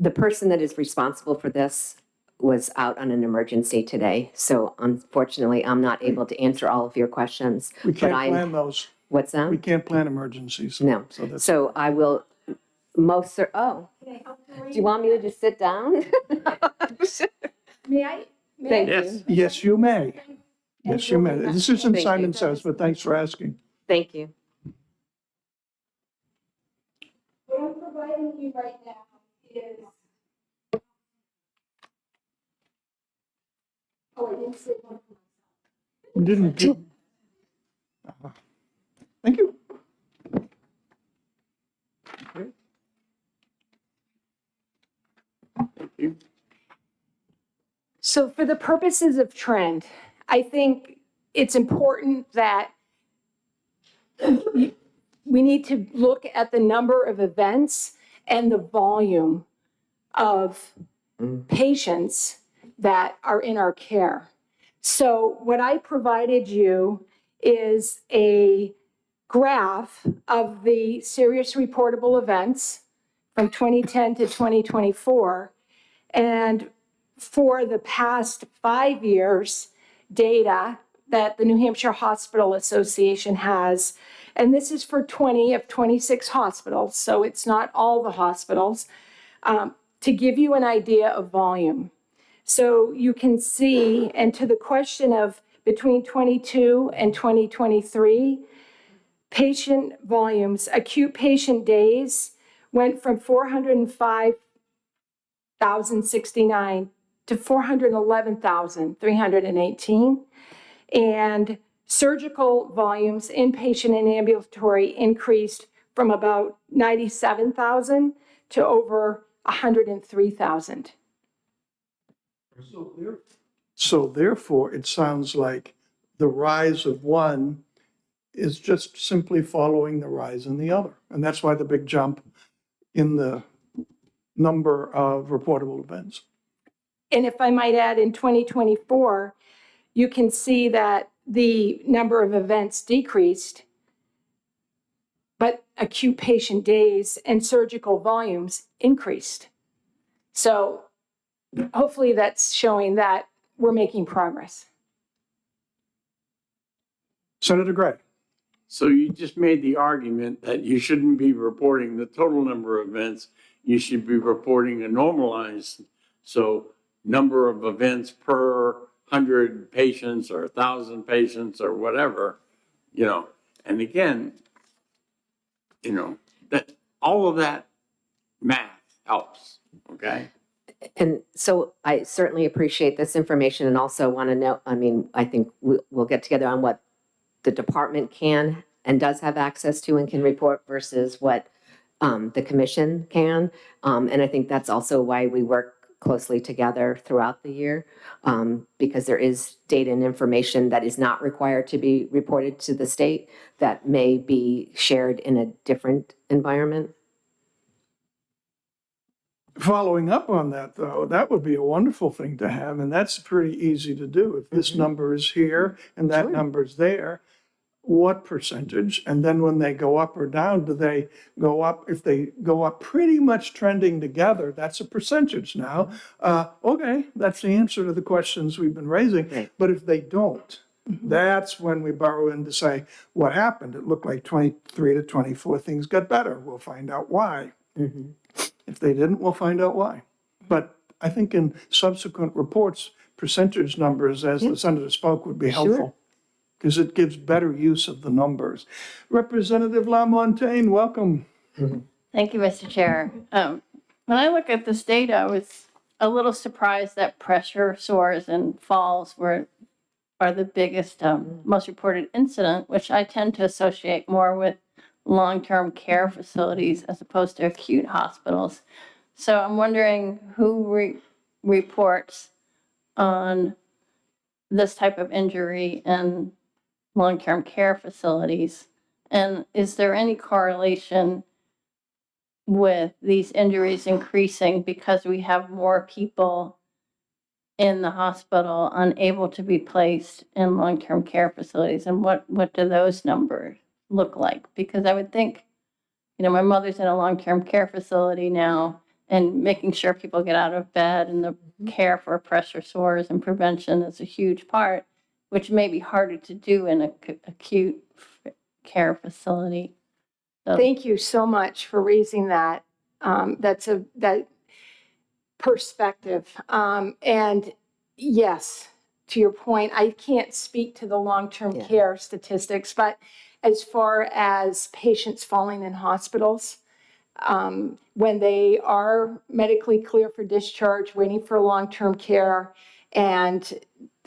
the person that is responsible for this was out on an emergency today. So unfortunately, I'm not able to answer all of your questions. We but can't I'm- plan those. What's that? We can't plan emergencies. No. So that's, So I will oh, do you want me to just sit down? May I? Thank Yes. you. yes, you may. Yes, you may. This isn't Thank Simon you. Says, but thanks for asking. Thank you. What I'm providing you right now is. Oh, I didn't say one. We didn't. Thank you. Thank you. So for the purposes of trend, I think it's important that we need to look at the number of events and the volume of patients that are in our care. So what I provided you is a graph of the serious reportable events from 2010 to 2024. And for the past 5 years, data that the New Hampshire Hospital Association has, and this is for 20 of 26 hospitals, so it's not all the hospitals, to give you an idea of volume. So you can see, and to the question of between 22 and 2023, patient volumes, acute patient days went from 405,069 to 411,318. And surgical volumes, inpatient and ambulatory, increased from about 97,000 to over 103,000. So therefore, it sounds like the rise of one is just simply following the rise in the other. And that's why the big jump in the number of reportable events. And if I might add, in 2024, you can see that the number of events decreased, but acute patient days and surgical volumes increased. So hopefully that's showing that we're making progress. Senator Gray. So you just made the argument that you shouldn't be reporting the total number of events. You should be reporting a normalized, so number of events per 100 patients or 1,000 patients or whatever, And again, that all of that math helps, okay? And so I certainly appreciate this information and also want to know, I think we'll get together on what the department can and does have access to and can report versus what the commission can. And I think that's also why we work closely together throughout the year, because there is data and information that is not required to be reported to the state that may be shared in a different environment. Following up on that, though, that would be a wonderful thing to have, and that's pretty easy to do. If this number is here and that number's there, what percentage? And then when they go up or down, do they go up? If they go up pretty much trending together, that's a percentage now. Okay, that's the answer to the questions we've been raising. Right. But if they don't, that's when we burrow in to say, what happened? It looked like 23 to 24, things got better. We'll find out why. If they didn't, we'll find out why. But I think in subsequent reports, percentage numbers, as the senator spoke, would be helpful. Because it gives better use of the numbers. Representative LaMontagne, welcome. Thank you, Mr. Chair. When I look at this data, I was a little surprised that pressure sores and falls are the biggest, most reported incident, which I tend to associate more with long-term care facilities as opposed to acute hospitals. So I'm wondering who reports on this type of injury and long-term care facilities? And is there any correlation with these injuries increasing because we have more people in the hospital unable to be placed in long-term care facilities? And what do those numbers look like? Because I would think, my mother's in a long-term care facility now, and making sure people get out of bed and the care for pressure sores and prevention is a huge part, which may be harder to do in a acute care facility. So- Thank you so much for raising that. That perspective. And yes, to your point, I can't speak to the long-term care statistics, but as far as patients falling in hospitals, when they are medically clear for discharge, waiting for long-term care, and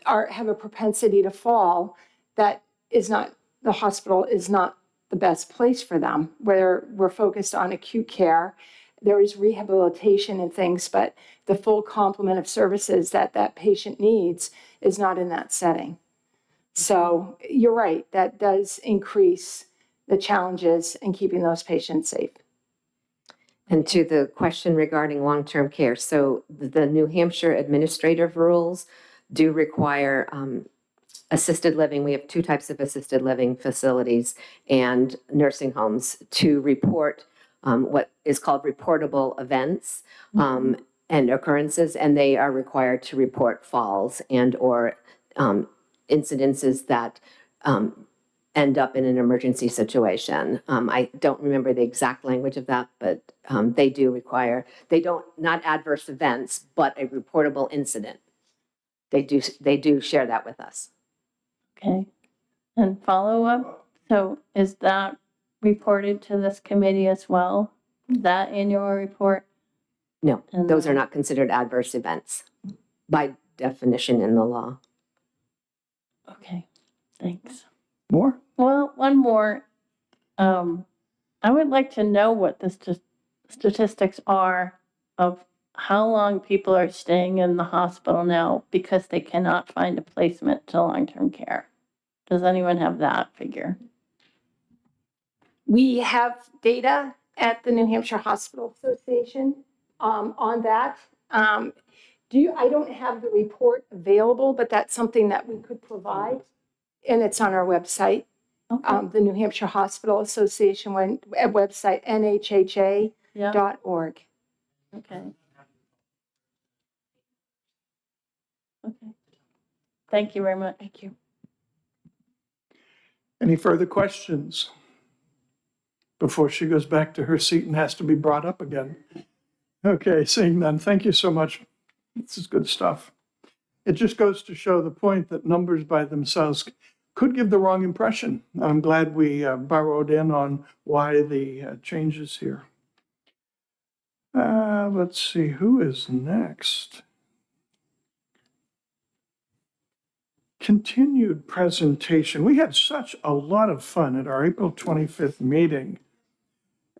have a propensity to fall, the hospital is not the best place for them. Where we're focused on acute care, there is rehabilitation and things, but the full complement of services that patient needs is not in that setting. So you're right, that does increase the challenges in keeping those patients safe. And to the question regarding long-term care, so the New Hampshire administrative rules do require assisted living. We have two types of assisted living facilities and nursing homes to report what is called reportable events and occurrences, and they are required to report falls and or incidences that end up in an emergency situation. I don't remember the exact language of that, but they do require, not adverse events, but a reportable incident. They do share that with us. Okay. And follow up, so is that reported to this committee as well? That annual report? No, And those are then- not considered adverse events by definition in the law. Okay, thanks. More? Well, one more. I would like to know what the statistics are of how long people are staying in the hospital now because they cannot find a placement to long-term care. Does anyone have that figure? We have data at the New Hampshire Hospital Association on that. I don't have the report available, but that's something that we could provide, and it's on our website. Okay. The New Hampshire Hospital Association website, nhha.org. Okay. Okay. Thank you very much. Thank you. Any further questions before she goes back to her seat and has to be brought up again? Okay, seeing none. Thank you so much. This is good stuff. It just goes to show the point that numbers by themselves could give the wrong impression. I'm glad we burrowed in on why the changes here. Let's see, who is next? Continued presentation. We had such a lot of fun at our April 25th meeting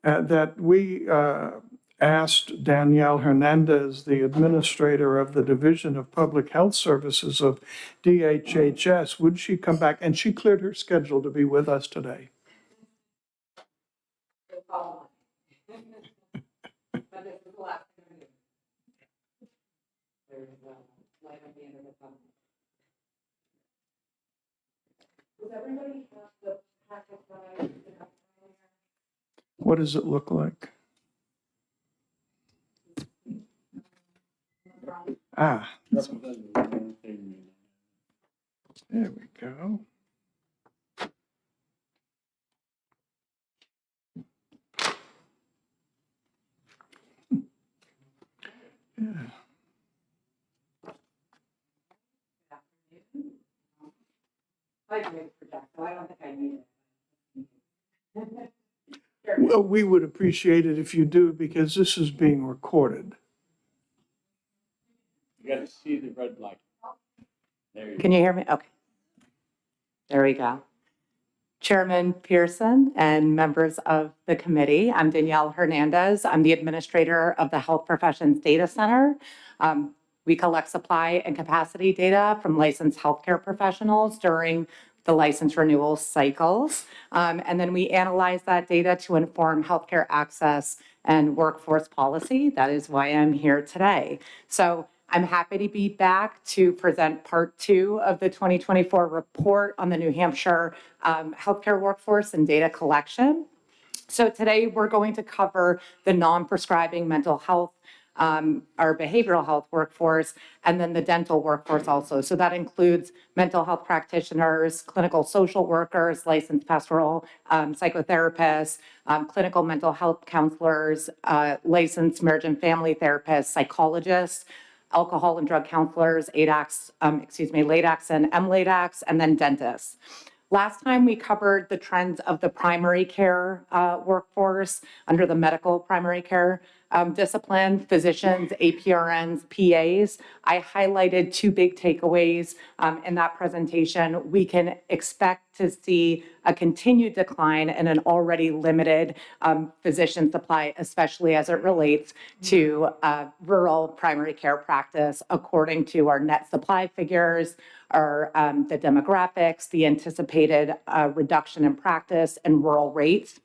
that we asked Danielle Hernandez, the administrator of the Division of Public Health Services of DHHS, would she come back? And she cleared her schedule to be with us today. What does it look like? There we go. Yeah. Well, we would appreciate it if you do, because this is being recorded. You gotta see the red light. There you go. Can you hear me? Okay. There we go. Chairman Pearson and members of the committee, I'm Danielle Hernandez. I'm the administrator of the Health Professions Data Center. We collect supply and capacity data from licensed healthcare professionals during the license renewal cycles. And then we analyze that data to inform healthcare access and workforce policy. That is why I'm here today. So I'm happy to be back to present part 2 of the 2024 report on the New Hampshire healthcare workforce and data collection. So today we're going to cover the non-prescribing mental health, our behavioral health workforce, and then the dental workforce also. So that includes mental health practitioners, clinical social workers, licensed pastoral psychotherapists, clinical mental health counselors, licensed marriage and family therapists, psychologists, alcohol and drug counselors, LADACs and MLADACs, and then dentists. Last time we covered the trends of the primary care workforce under the medical primary care discipline, physicians, APRNs, PAs. I highlighted 2 big takeaways in that presentation. We can expect to see a continued decline in an already limited physician supply, especially as it relates to rural primary care practice, according to our net supply figures, the demographics, the anticipated reduction in practice and rural rates.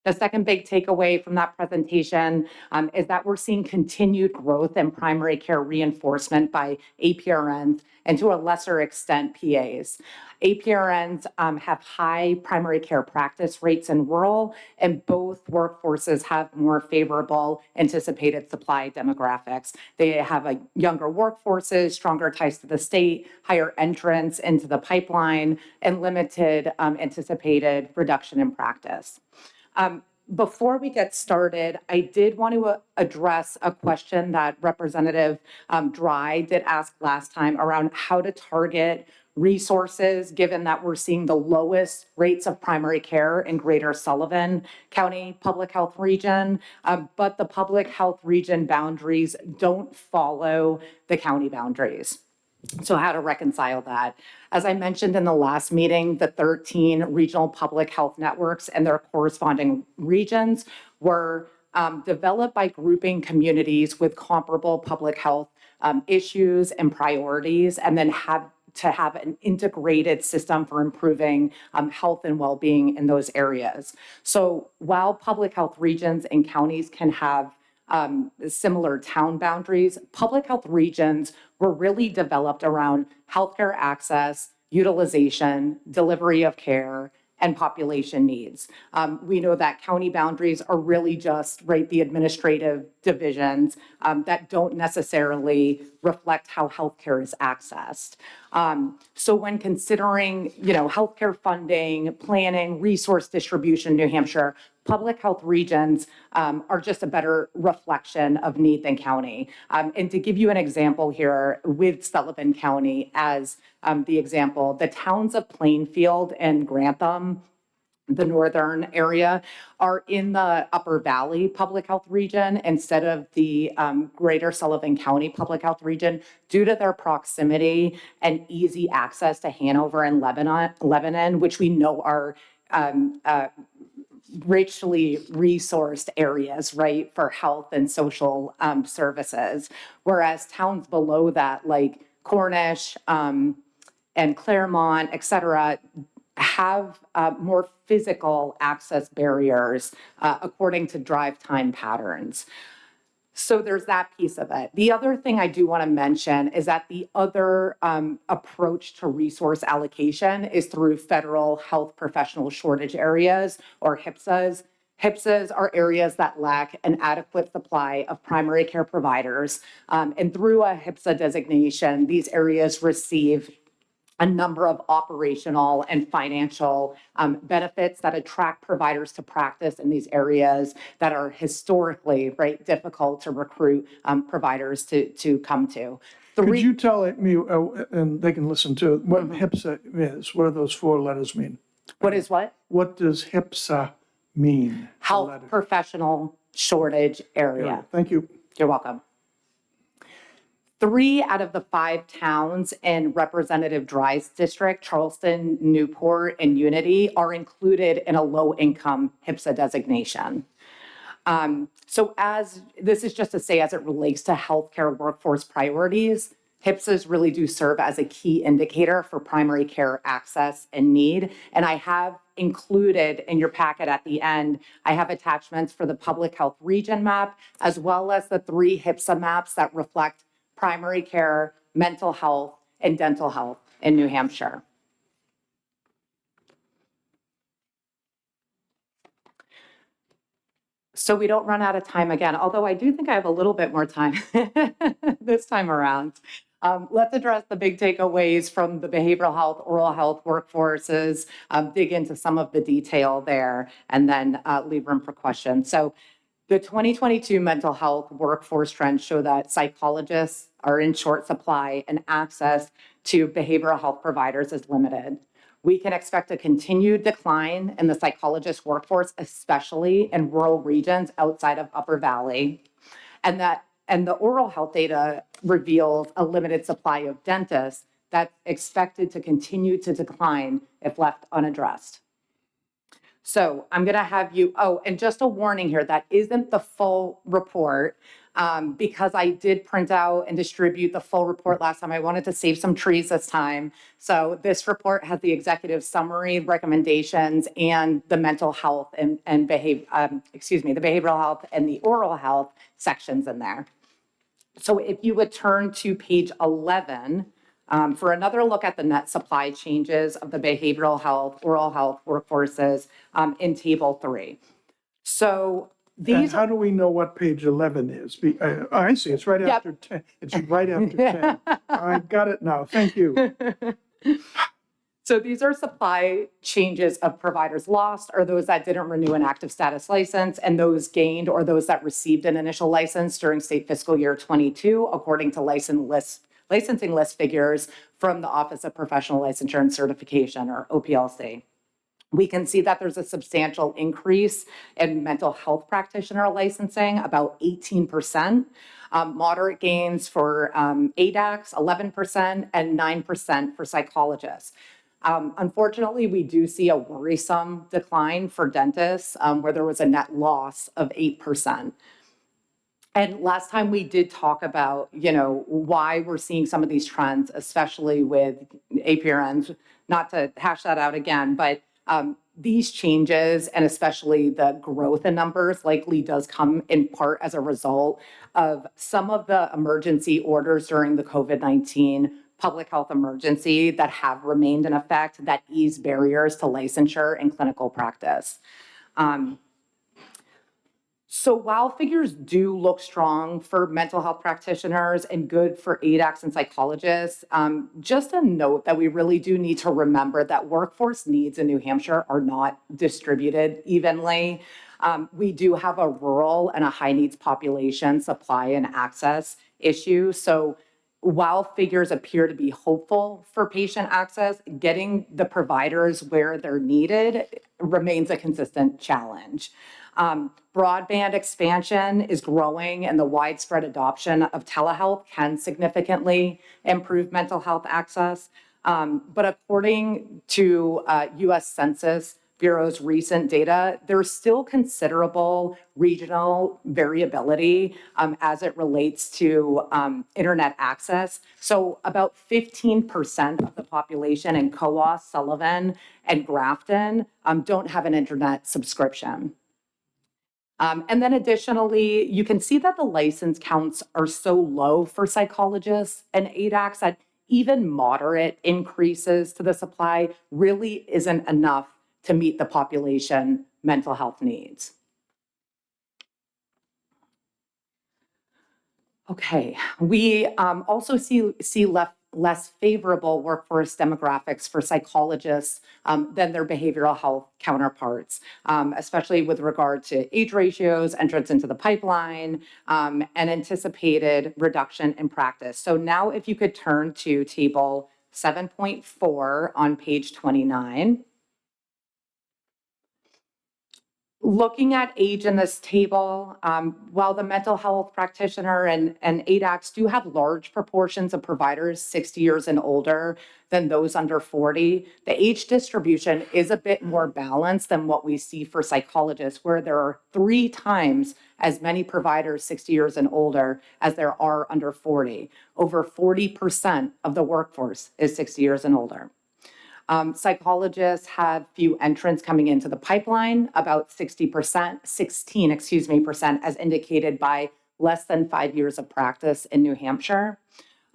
The second big takeaway from that presentation is that we're seeing continued growth in primary care reinforcement by APRNs and to a lesser extent PAs. APRNs have high primary care practice rates in rural, and both workforces have more favorable anticipated supply demographics. They have a younger workforces, stronger ties to the state, higher entrance into the pipeline, and limited anticipated reduction in practice. Before we get started, I did want to address a question that Representative Dry did ask last time around how to target resources, given that we're seeing the lowest rates of primary care in Greater Sullivan County Public Health Region, but the public health region boundaries don't follow the county boundaries. So how to reconcile that? As I mentioned in the last meeting, the 13 regional public health networks and their corresponding regions were developed by grouping communities with comparable public health issues and priorities, and then have an integrated system for improving health and well-being in those areas. So while public health regions and counties can have similar town boundaries, public health regions were really developed around healthcare access, utilization, delivery of care, and population needs. We know that county boundaries are really just the administrative divisions that don't necessarily reflect how healthcare is accessed. So when considering, healthcare funding, planning, resource distribution in New Hampshire, public health regions are just a better reflection of need than county. And to give you an example here with Sullivan County as the example, the towns of Plainfield and Grantham, the northern area, are in the Upper Valley Public Health Region instead of the Greater Sullivan County Public Health Region due to their proximity and easy access to Hanover and Lebanon, which we know are richly resourced areas, for health and social services. Whereas towns below that, like Cornish and Claremont, et cetera, have more physical access barriers according to drive time patterns. So there's that piece of it. The other thing I do want to mention is that the other approach to resource allocation is through federal health professional shortage areas, or HPSAs. HPSAs are areas that lack an adequate supply of primary care providers. And through a HPSA designation, these areas receive a number of operational and financial benefits that attract providers to practice in these areas that are historically difficult to recruit providers to come to. Could you tell me, and they can listen to it, what HPSA is? What do those 4 letters mean? What is what? What does HPSA mean? Health Professional Shortage Area. Thank you. You're welcome. 3 out of the 5 towns in Representative Dry's district, Charleston, Newport, and Unity, are included in a low-income HPSA designation. So as this is just to say, as it relates to healthcare workforce priorities, HPSAs really do serve as a key indicator for primary care access and need. And I have included in your packet at the end, I have attachments for the public health region map, as well as the 3 HPSA maps that reflect primary care, mental health, and dental health in New Hampshire. So we don't run out of time again, although I do think I have a little bit more time this time around. Let's address the big takeaways from the behavioral health, oral health workforces, dig into some of the detail there, and then leave room for questions. So the 2022 mental health workforce trends show that psychologists are in short supply and access to behavioral health providers is limited. We can expect a continued decline in the psychologist workforce, especially in rural regions outside of Upper Valley. And the oral health data reveals a limited supply of dentists that's expected to continue to decline if left unaddressed. So I'm going to have you, oh, and just a warning here, that isn't the full report. Because I did print out and distribute the full report last time. I wanted to save some trees this time. So this report has the executive summary, recommendations, and the mental health and the behavioral health and the oral health sections in there. So if you would turn to page 11 for another look at the net supply changes of the behavioral health, oral health workforces in table 3. So And how do we know what page 11 is? I see, it's right Yep. after 10. It's right after 10. I got it now, thank you. So these are supply changes of providers lost or those that didn't renew an active status license, and those gained or those that received an initial license during state fiscal year 22, according to licensing list figures from the Office of Professional Licensure and Certification, or OPLC. We can see that there's a substantial increase in mental health practitioner licensing, about 18%, moderate gains for ADACs, 11%, and 9% for psychologists. Unfortunately, we do see a worrisome decline for dentists, where there was a net loss of 8%. And last time we did talk about, why we're seeing some of these trends, especially with APRNs, not to hash that out again, but these changes, and especially the growth in numbers, likely does come in part as a result of some of the emergency orders during the COVID-19 public health emergency that have remained in effect that ease barriers to licensure and clinical practice. So while figures do look strong for mental health practitioners and good for ADACs and psychologists, just a note that we really do need to remember that workforce needs in New Hampshire are not distributed evenly. We do have a rural and a high needs population supply and access issue. So while figures appear to be hopeful for patient access, getting the providers where they're needed remains a consistent challenge. Broadband expansion is growing, and the widespread adoption of telehealth can significantly improve mental health access. But according to US Census Bureau's recent data, there's still considerable regional variability as it relates to internet access. So about 15% of the population in Coos, Sullivan, and Grafton don't have an internet subscription. And then additionally, you can see that the license counts are so low for psychologists and ADACs that even moderate increases to the supply really isn't enough to meet the population mental health needs. Okay, we also see less favorable workforce demographics for psychologists than their behavioral health counterparts, especially with regard to age ratios, entrance into the pipeline, and anticipated reduction in practice. So now if you could turn to table 7.4 on page 29. Looking at age in this table, while the mental health practitioner and ADACs do have large proportions of providers 60 years and older than those under 40, the age distribution is a bit more balanced than what we see for psychologists, where there are 3 times as many providers 60 years and older as there are under 40. Over 40% of the workforce is 60 years and older. Psychologists have few entrants coming into the pipeline, about 16%, as indicated by less than 5 years of practice in New Hampshire.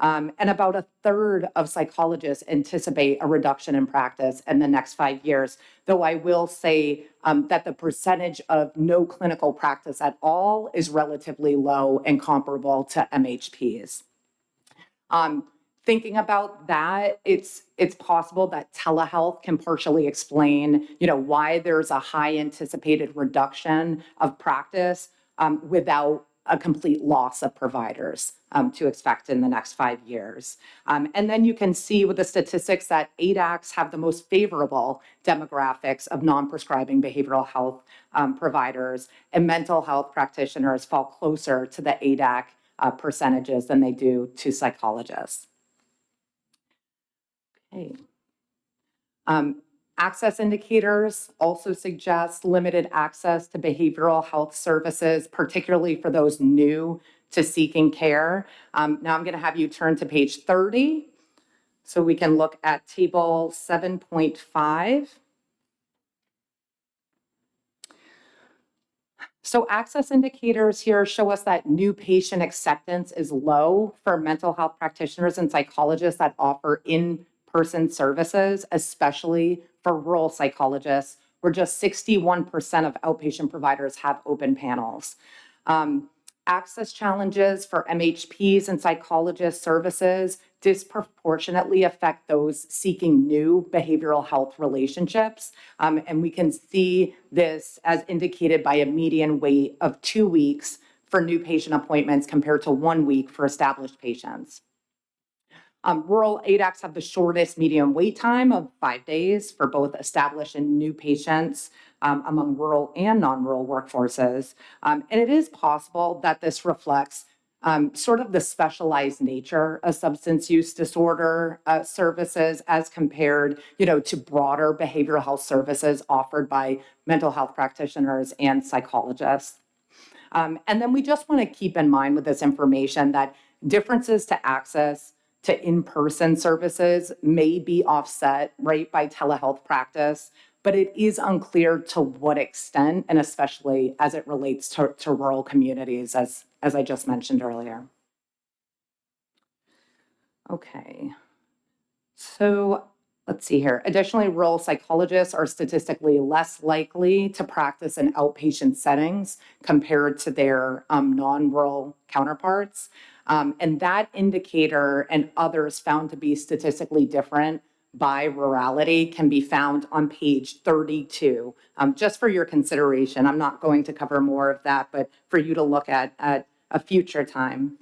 And about a third of psychologists anticipate a reduction in practice in the next 5 years, though I will say that the percentage of no clinical practice at all is relatively low and comparable to MHPs. Thinking about that, it's possible that telehealth can partially explain, why there's a high anticipated reduction of practice without a complete loss of providers to expect in the next 5 years. And then you can see with the statistics that ADACs have the most favorable demographics of non-prescribing behavioral health providers, and mental health practitioners fall closer to the ADAC percentages than they do to psychologists. Okay. Access indicators also suggest limited access to behavioral health services, particularly for those new to seeking care. Now I'm going to have you turn to page 30 so we can look at table 7.5. So access indicators here show us that new patient acceptance is low for mental health practitioners and psychologists that offer in-person services, especially for rural psychologists, where just 61% of outpatient providers have open panels. Access challenges for MHPs and psychologist services disproportionately affect those seeking new behavioral health relationships. And we can see this as indicated by a median wait of 2 weeks for new patient appointments compared to 1 week for established patients. Rural ADACs have the shortest median wait time of 5 days for both established and new patients among rural and non-rural workforces. And it is possible that this reflects sort of the specialized nature of substance use disorder services as compared, to broader behavioral health services offered by mental health practitioners and psychologists. And then we just want to keep in mind with this information that differences to access to in-person services may be offset, right, by telehealth practice, but it is unclear to what extent, and especially as it relates to rural communities, as I just mentioned earlier. Okay, so let's see here. Additionally, rural psychologists are statistically less likely to practice in outpatient settings compared to their non-rural counterparts. And that indicator and others found to be statistically different by rurality can be found on page 32. Just for your consideration, I'm not going to cover more of that, but for you to look at a future time.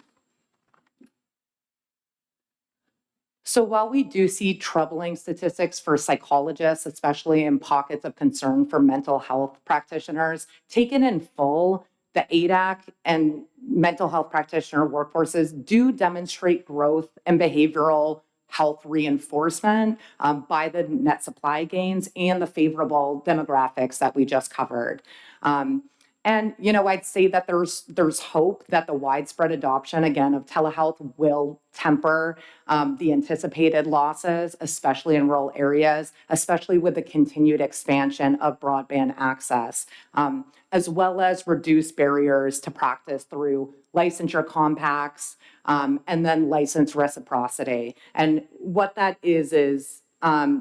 So while we do see troubling statistics for psychologists, especially in pockets of concern for mental health practitioners, taken in full, the ADAC and mental health practitioner workforces do demonstrate growth in behavioral health reinforcement by the net supply gains and the favorable demographics that we just covered. And, I'd say that there's hope that the widespread adoption, again, of telehealth will temper the anticipated losses, especially in rural areas, especially with the continued expansion of broadband access, as well as reduce barriers to practice through licensure compacts and then license reciprocity. And what that is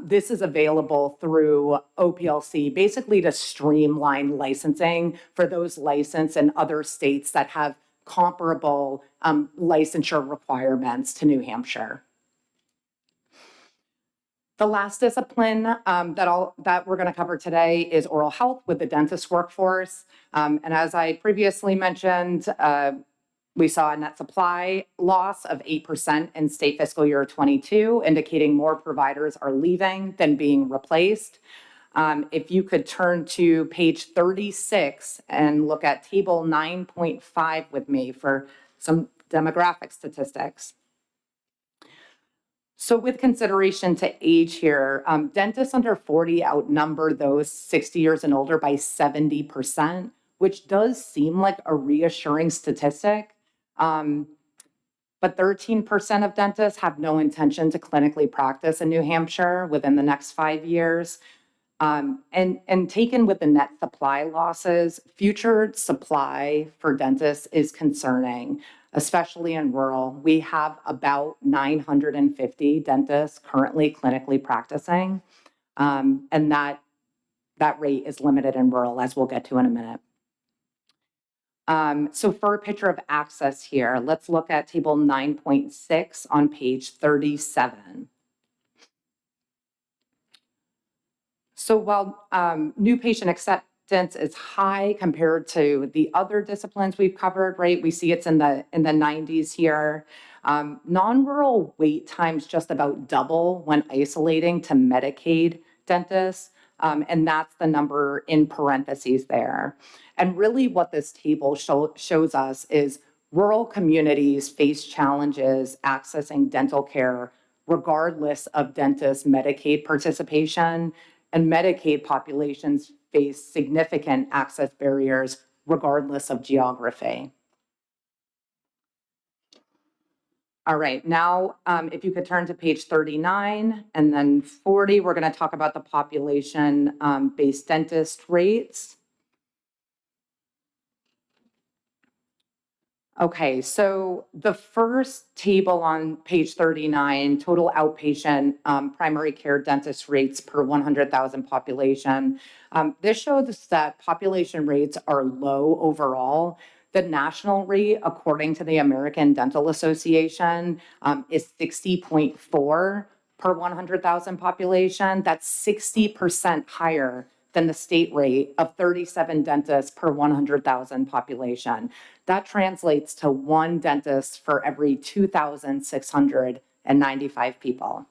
this is available through OPLC, basically to streamline licensing for those licensed in other states that have comparable licensure requirements to New Hampshire. The last discipline that we're going to cover today is oral health with the dentist workforce. And as I previously mentioned, we saw a net supply loss of 8% in state fiscal year 22, indicating more providers are leaving than being replaced. If you could turn to page 36 and look at table 9.5 with me for some demographic statistics. So with consideration to age here, dentists under 40 outnumber those 60 years and older by 70%, which does seem like a reassuring statistic. But 13% of dentists have no intention to clinically practice in New Hampshire within the next 5 years. And taken with the net supply losses, future supply for dentists is concerning, especially in rural. We have about 950 dentists currently clinically practicing, and that rate is limited in rural, as we'll get to in a minute. So for a picture of access here, let's look at table 9.6 on page 37. So while new patient acceptance is high compared to the other disciplines we've covered, right? We see it's in the 90s here. Non-rural wait times just about double when isolating to Medicaid dentists. And that's the number in parentheses there. And really what this table shows us is rural communities face challenges accessing dental care regardless of dentist Medicaid participation, and Medicaid populations face significant access barriers regardless of geography. All right, now if you could turn to page 39 and then 40, we're going to talk about the population-based dentist rates. Okay, so the first table on page 39, total outpatient primary care dentist rates per 100,000 population. This shows that population rates are low overall. The national rate, according to the American Dental Association, is 60.4 per 100,000 population. That's 60% higher than the state rate of 37 dentists per 100,000 population. That translates to one dentist for every 2,695 people.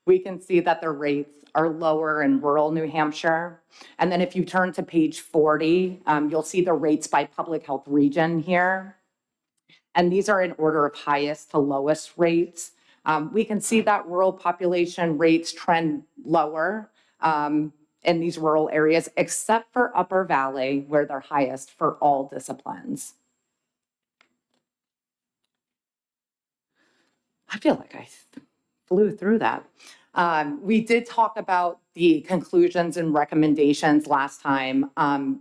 We can see that the rates are lower in rural New Hampshire. And then if you turn to page 40, you'll see the rates by public health region here. And these are in order of highest to lowest rates. We can see that rural population rates trend lower in these rural areas, except for Upper Valley, where they're highest for all disciplines. I feel like I flew through that. We did talk about the conclusions and recommendations last time,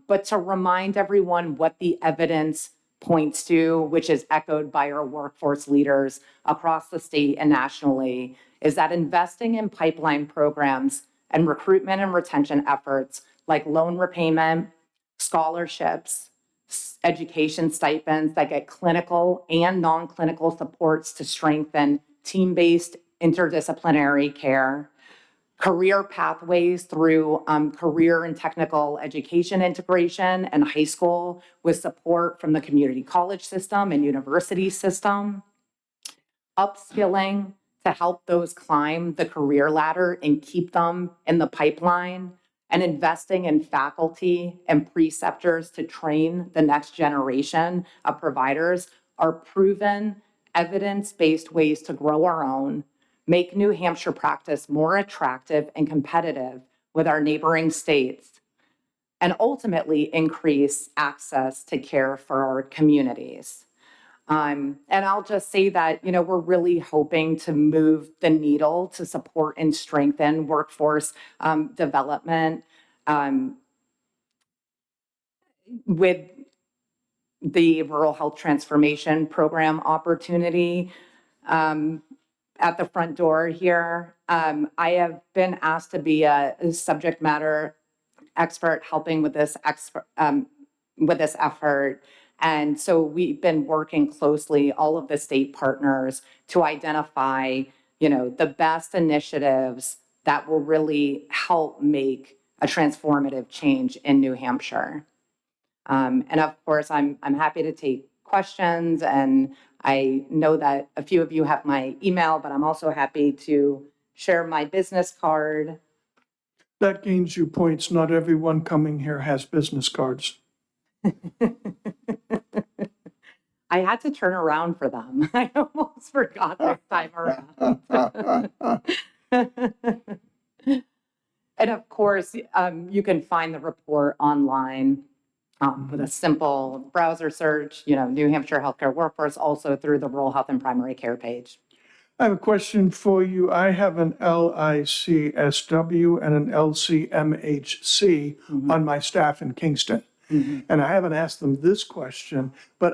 but to remind everyone what the evidence points to, which is echoed by our workforce leaders across the state and nationally, is that investing in pipeline programs and recruitment and retention efforts like loan repayment, scholarships, education stipends that get clinical and non-clinical supports to strengthen team-based interdisciplinary care, career pathways through career and technical education integration and high school with support from the community college system and university system, upskilling to help those climb the career ladder and keep them in the pipeline, and investing in faculty and preceptors to train the next generation of providers are proven, evidence-based ways to grow our own, make New Hampshire practice more attractive and competitive with our neighboring states, and ultimately increase access to care for our communities. And I'll just say that, you know, we're really hoping to move the needle to support and strengthen workforce development with the Rural Health Transformation Program opportunity. At the front door here, I have been asked to be a subject matter expert helping with this effort. And so we've been working closely, all of the state partners, to identify, you know, the best initiatives that will really help make a transformative change in New Hampshire. And of course, I'm happy to take questions, and I know that a few of you have my email, but I'm also happy to share my business card That gains you points. Not everyone coming here has business cards. I had to turn around for them. I almost forgot this time around. And of course, you can find the report online with a simple browser search, New Hampshire Healthcare Workforce, also through the Rural Health and Primary Care page. I have a question for you. I have an LICSW and an LCMHC on my staff in Kingston. And I haven't asked them this question, but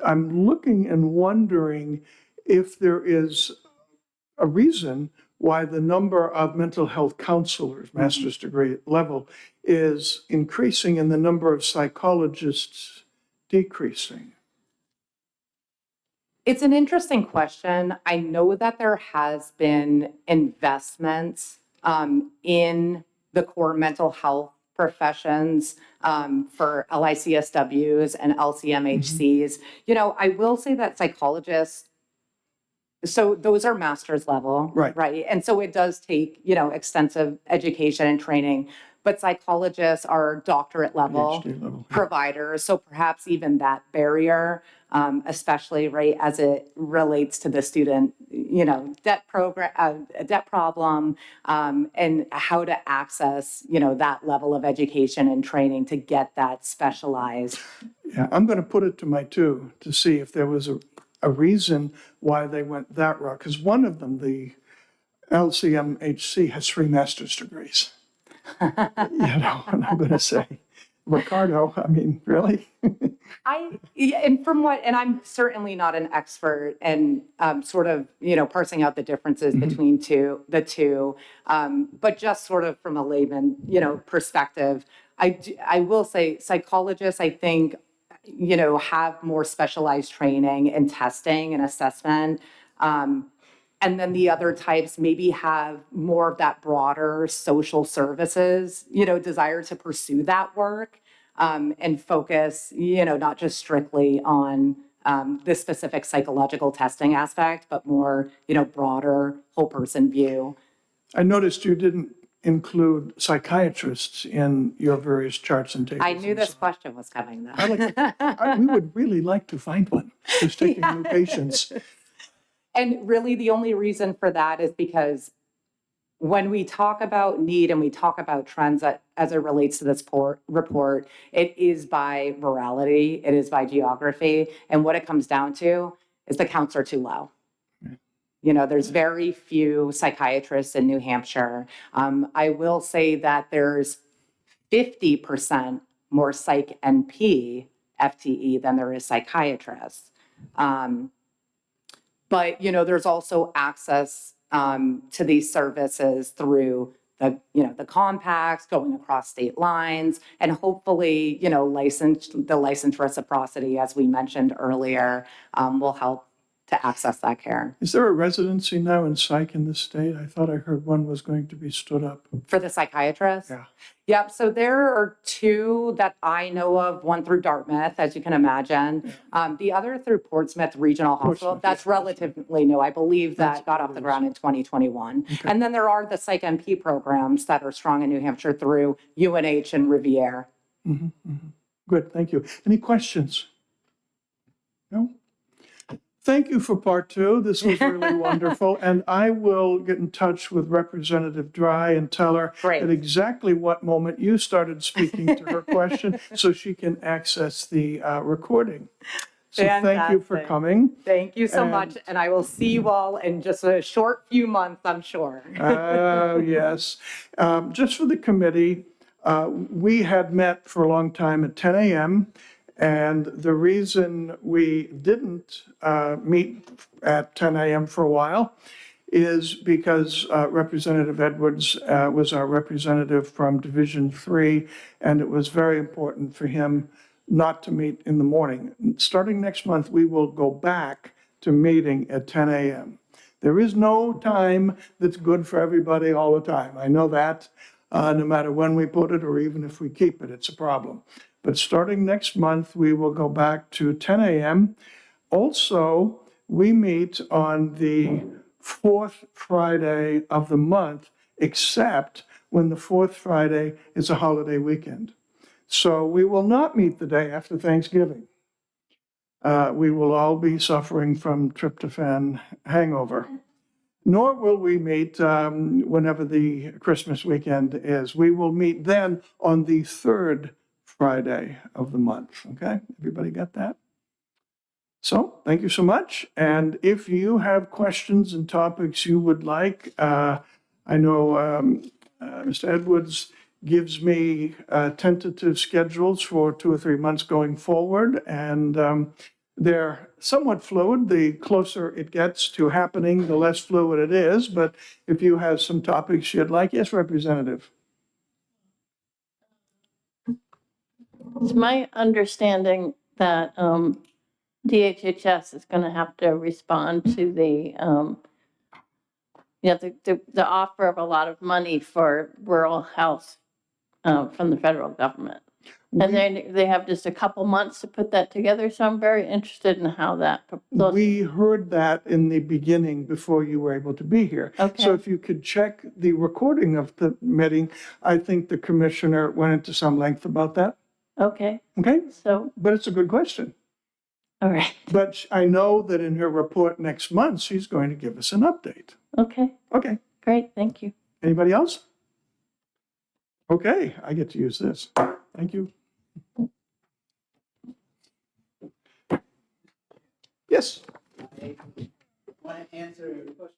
I'm looking and wondering if there is a reason why the number of mental health counselors, master's degree level, is increasing and the number of psychologists decreasing. It's an interesting question. I know that there has been investments in the core mental health professions for LICSWs and LCMHCs. I will say that psychologists, so those are master's level, right? And so it does take, extensive education and training, but psychologists are doctorate level PhD level, yeah. providers. So perhaps even that barrier, especially right as it relates to the student, debt problem, and how to access, that level of education and training to get that specialized. Yeah, I'm going to put it to my two to see if there was a reason why they went that route. Because one of them, the LCMHC, has 3 master's degrees. And I'm going to say, Ricardo, I mean, really? And I'm certainly not an expert and sort of, parsing out the differences between the two. But just sort of from a layman, perspective, I will say psychologists, I think, have more specialized training and testing and assessment. And then the other types maybe have more of that broader social services, desire to pursue that work and focus, not just strictly on the specific psychological testing aspect, but more, broader whole person view. I noticed you didn't include psychiatrists in your various charts and tables. I knew this question was coming, though. We would really like to find one who's taking new patients. And really, the only reason for that is because when we talk about need and we talk about trends as it relates to this report, it is by rurality, it is by geography, and what it comes down to is the counts are too low. There's very few psychiatrists in New Hampshire. I will say that there's 50% more psych NP FTE than there is psychiatrists. But, there's also access to these services through the compacts, going across state lines, and hopefully, the license reciprocity, as we mentioned earlier, will help to access that care. Is there a residency now in psych in this state? I thought I heard one was going to be stood up. For the psychiatrists? Yeah. Yep, so there are 2 that I know of, one through Dartmouth, as you can imagine. The other through Portsmouth Regional Hospital. That's relatively new. I believe that got off the ground in 2021. Okay. And then there are the Psych MP programs that are strong in New Hampshire through UNH and Riviere. Good, thank you. Any questions? No? Thank you for part 2. This was really wonderful. And I will get in touch with Representative Dry and tell her at exactly what moment you started speaking to her question so she can access the recording. So thank you for coming. Thank you so much. And I will see you all in just a short few months, I'm sure. Yes. Just for the committee, we had met for a long time at 10 a.m. And the reason we didn't meet at 10 a.m. for a while is because Representative Edwards was our representative from Division 3, and it was very important for him not to meet in the morning. Starting next month, we will go back to meeting at 10 a.m. There is no time that's good for everybody all the time. I know that. No matter when we put it or even if we keep it, it's a problem. But starting next month, we will go back to 10 a.m. Also, we meet on the 4th Friday of the month, except when the fourth Friday is a holiday weekend. So we will not meet the day after Thanksgiving. We will all be suffering from tryptophan hangover. Nor will we meet whenever the Christmas weekend is. We will meet then on the third Friday of the month, okay? Everybody got that? So, thank you so much. And if you have questions and topics you would like, I know Mr. Edwards gives me tentative schedules for 2 or 3 months going forward, and they're somewhat fluid. The closer it gets to happening, the less fluid it is. But if you have some topics you'd like, yes, Representative. It's my understanding that DHHS is going to have to respond to the offer of a lot of money for rural health from the federal government. And they have just a couple months to put that together, so I'm very interested in how that. We heard that in the beginning before you were able to be here. Okay. So if you could check the recording of the meeting, I think the commissioner went into some length about that. Okay, Okay? so, But it's a good question. all right, But I know that in her report next month, she's going to give us an update. okay, Okay. great, thank you. Anybody else? Okay, I get to use this. Thank you. Yes. I want to answer your question.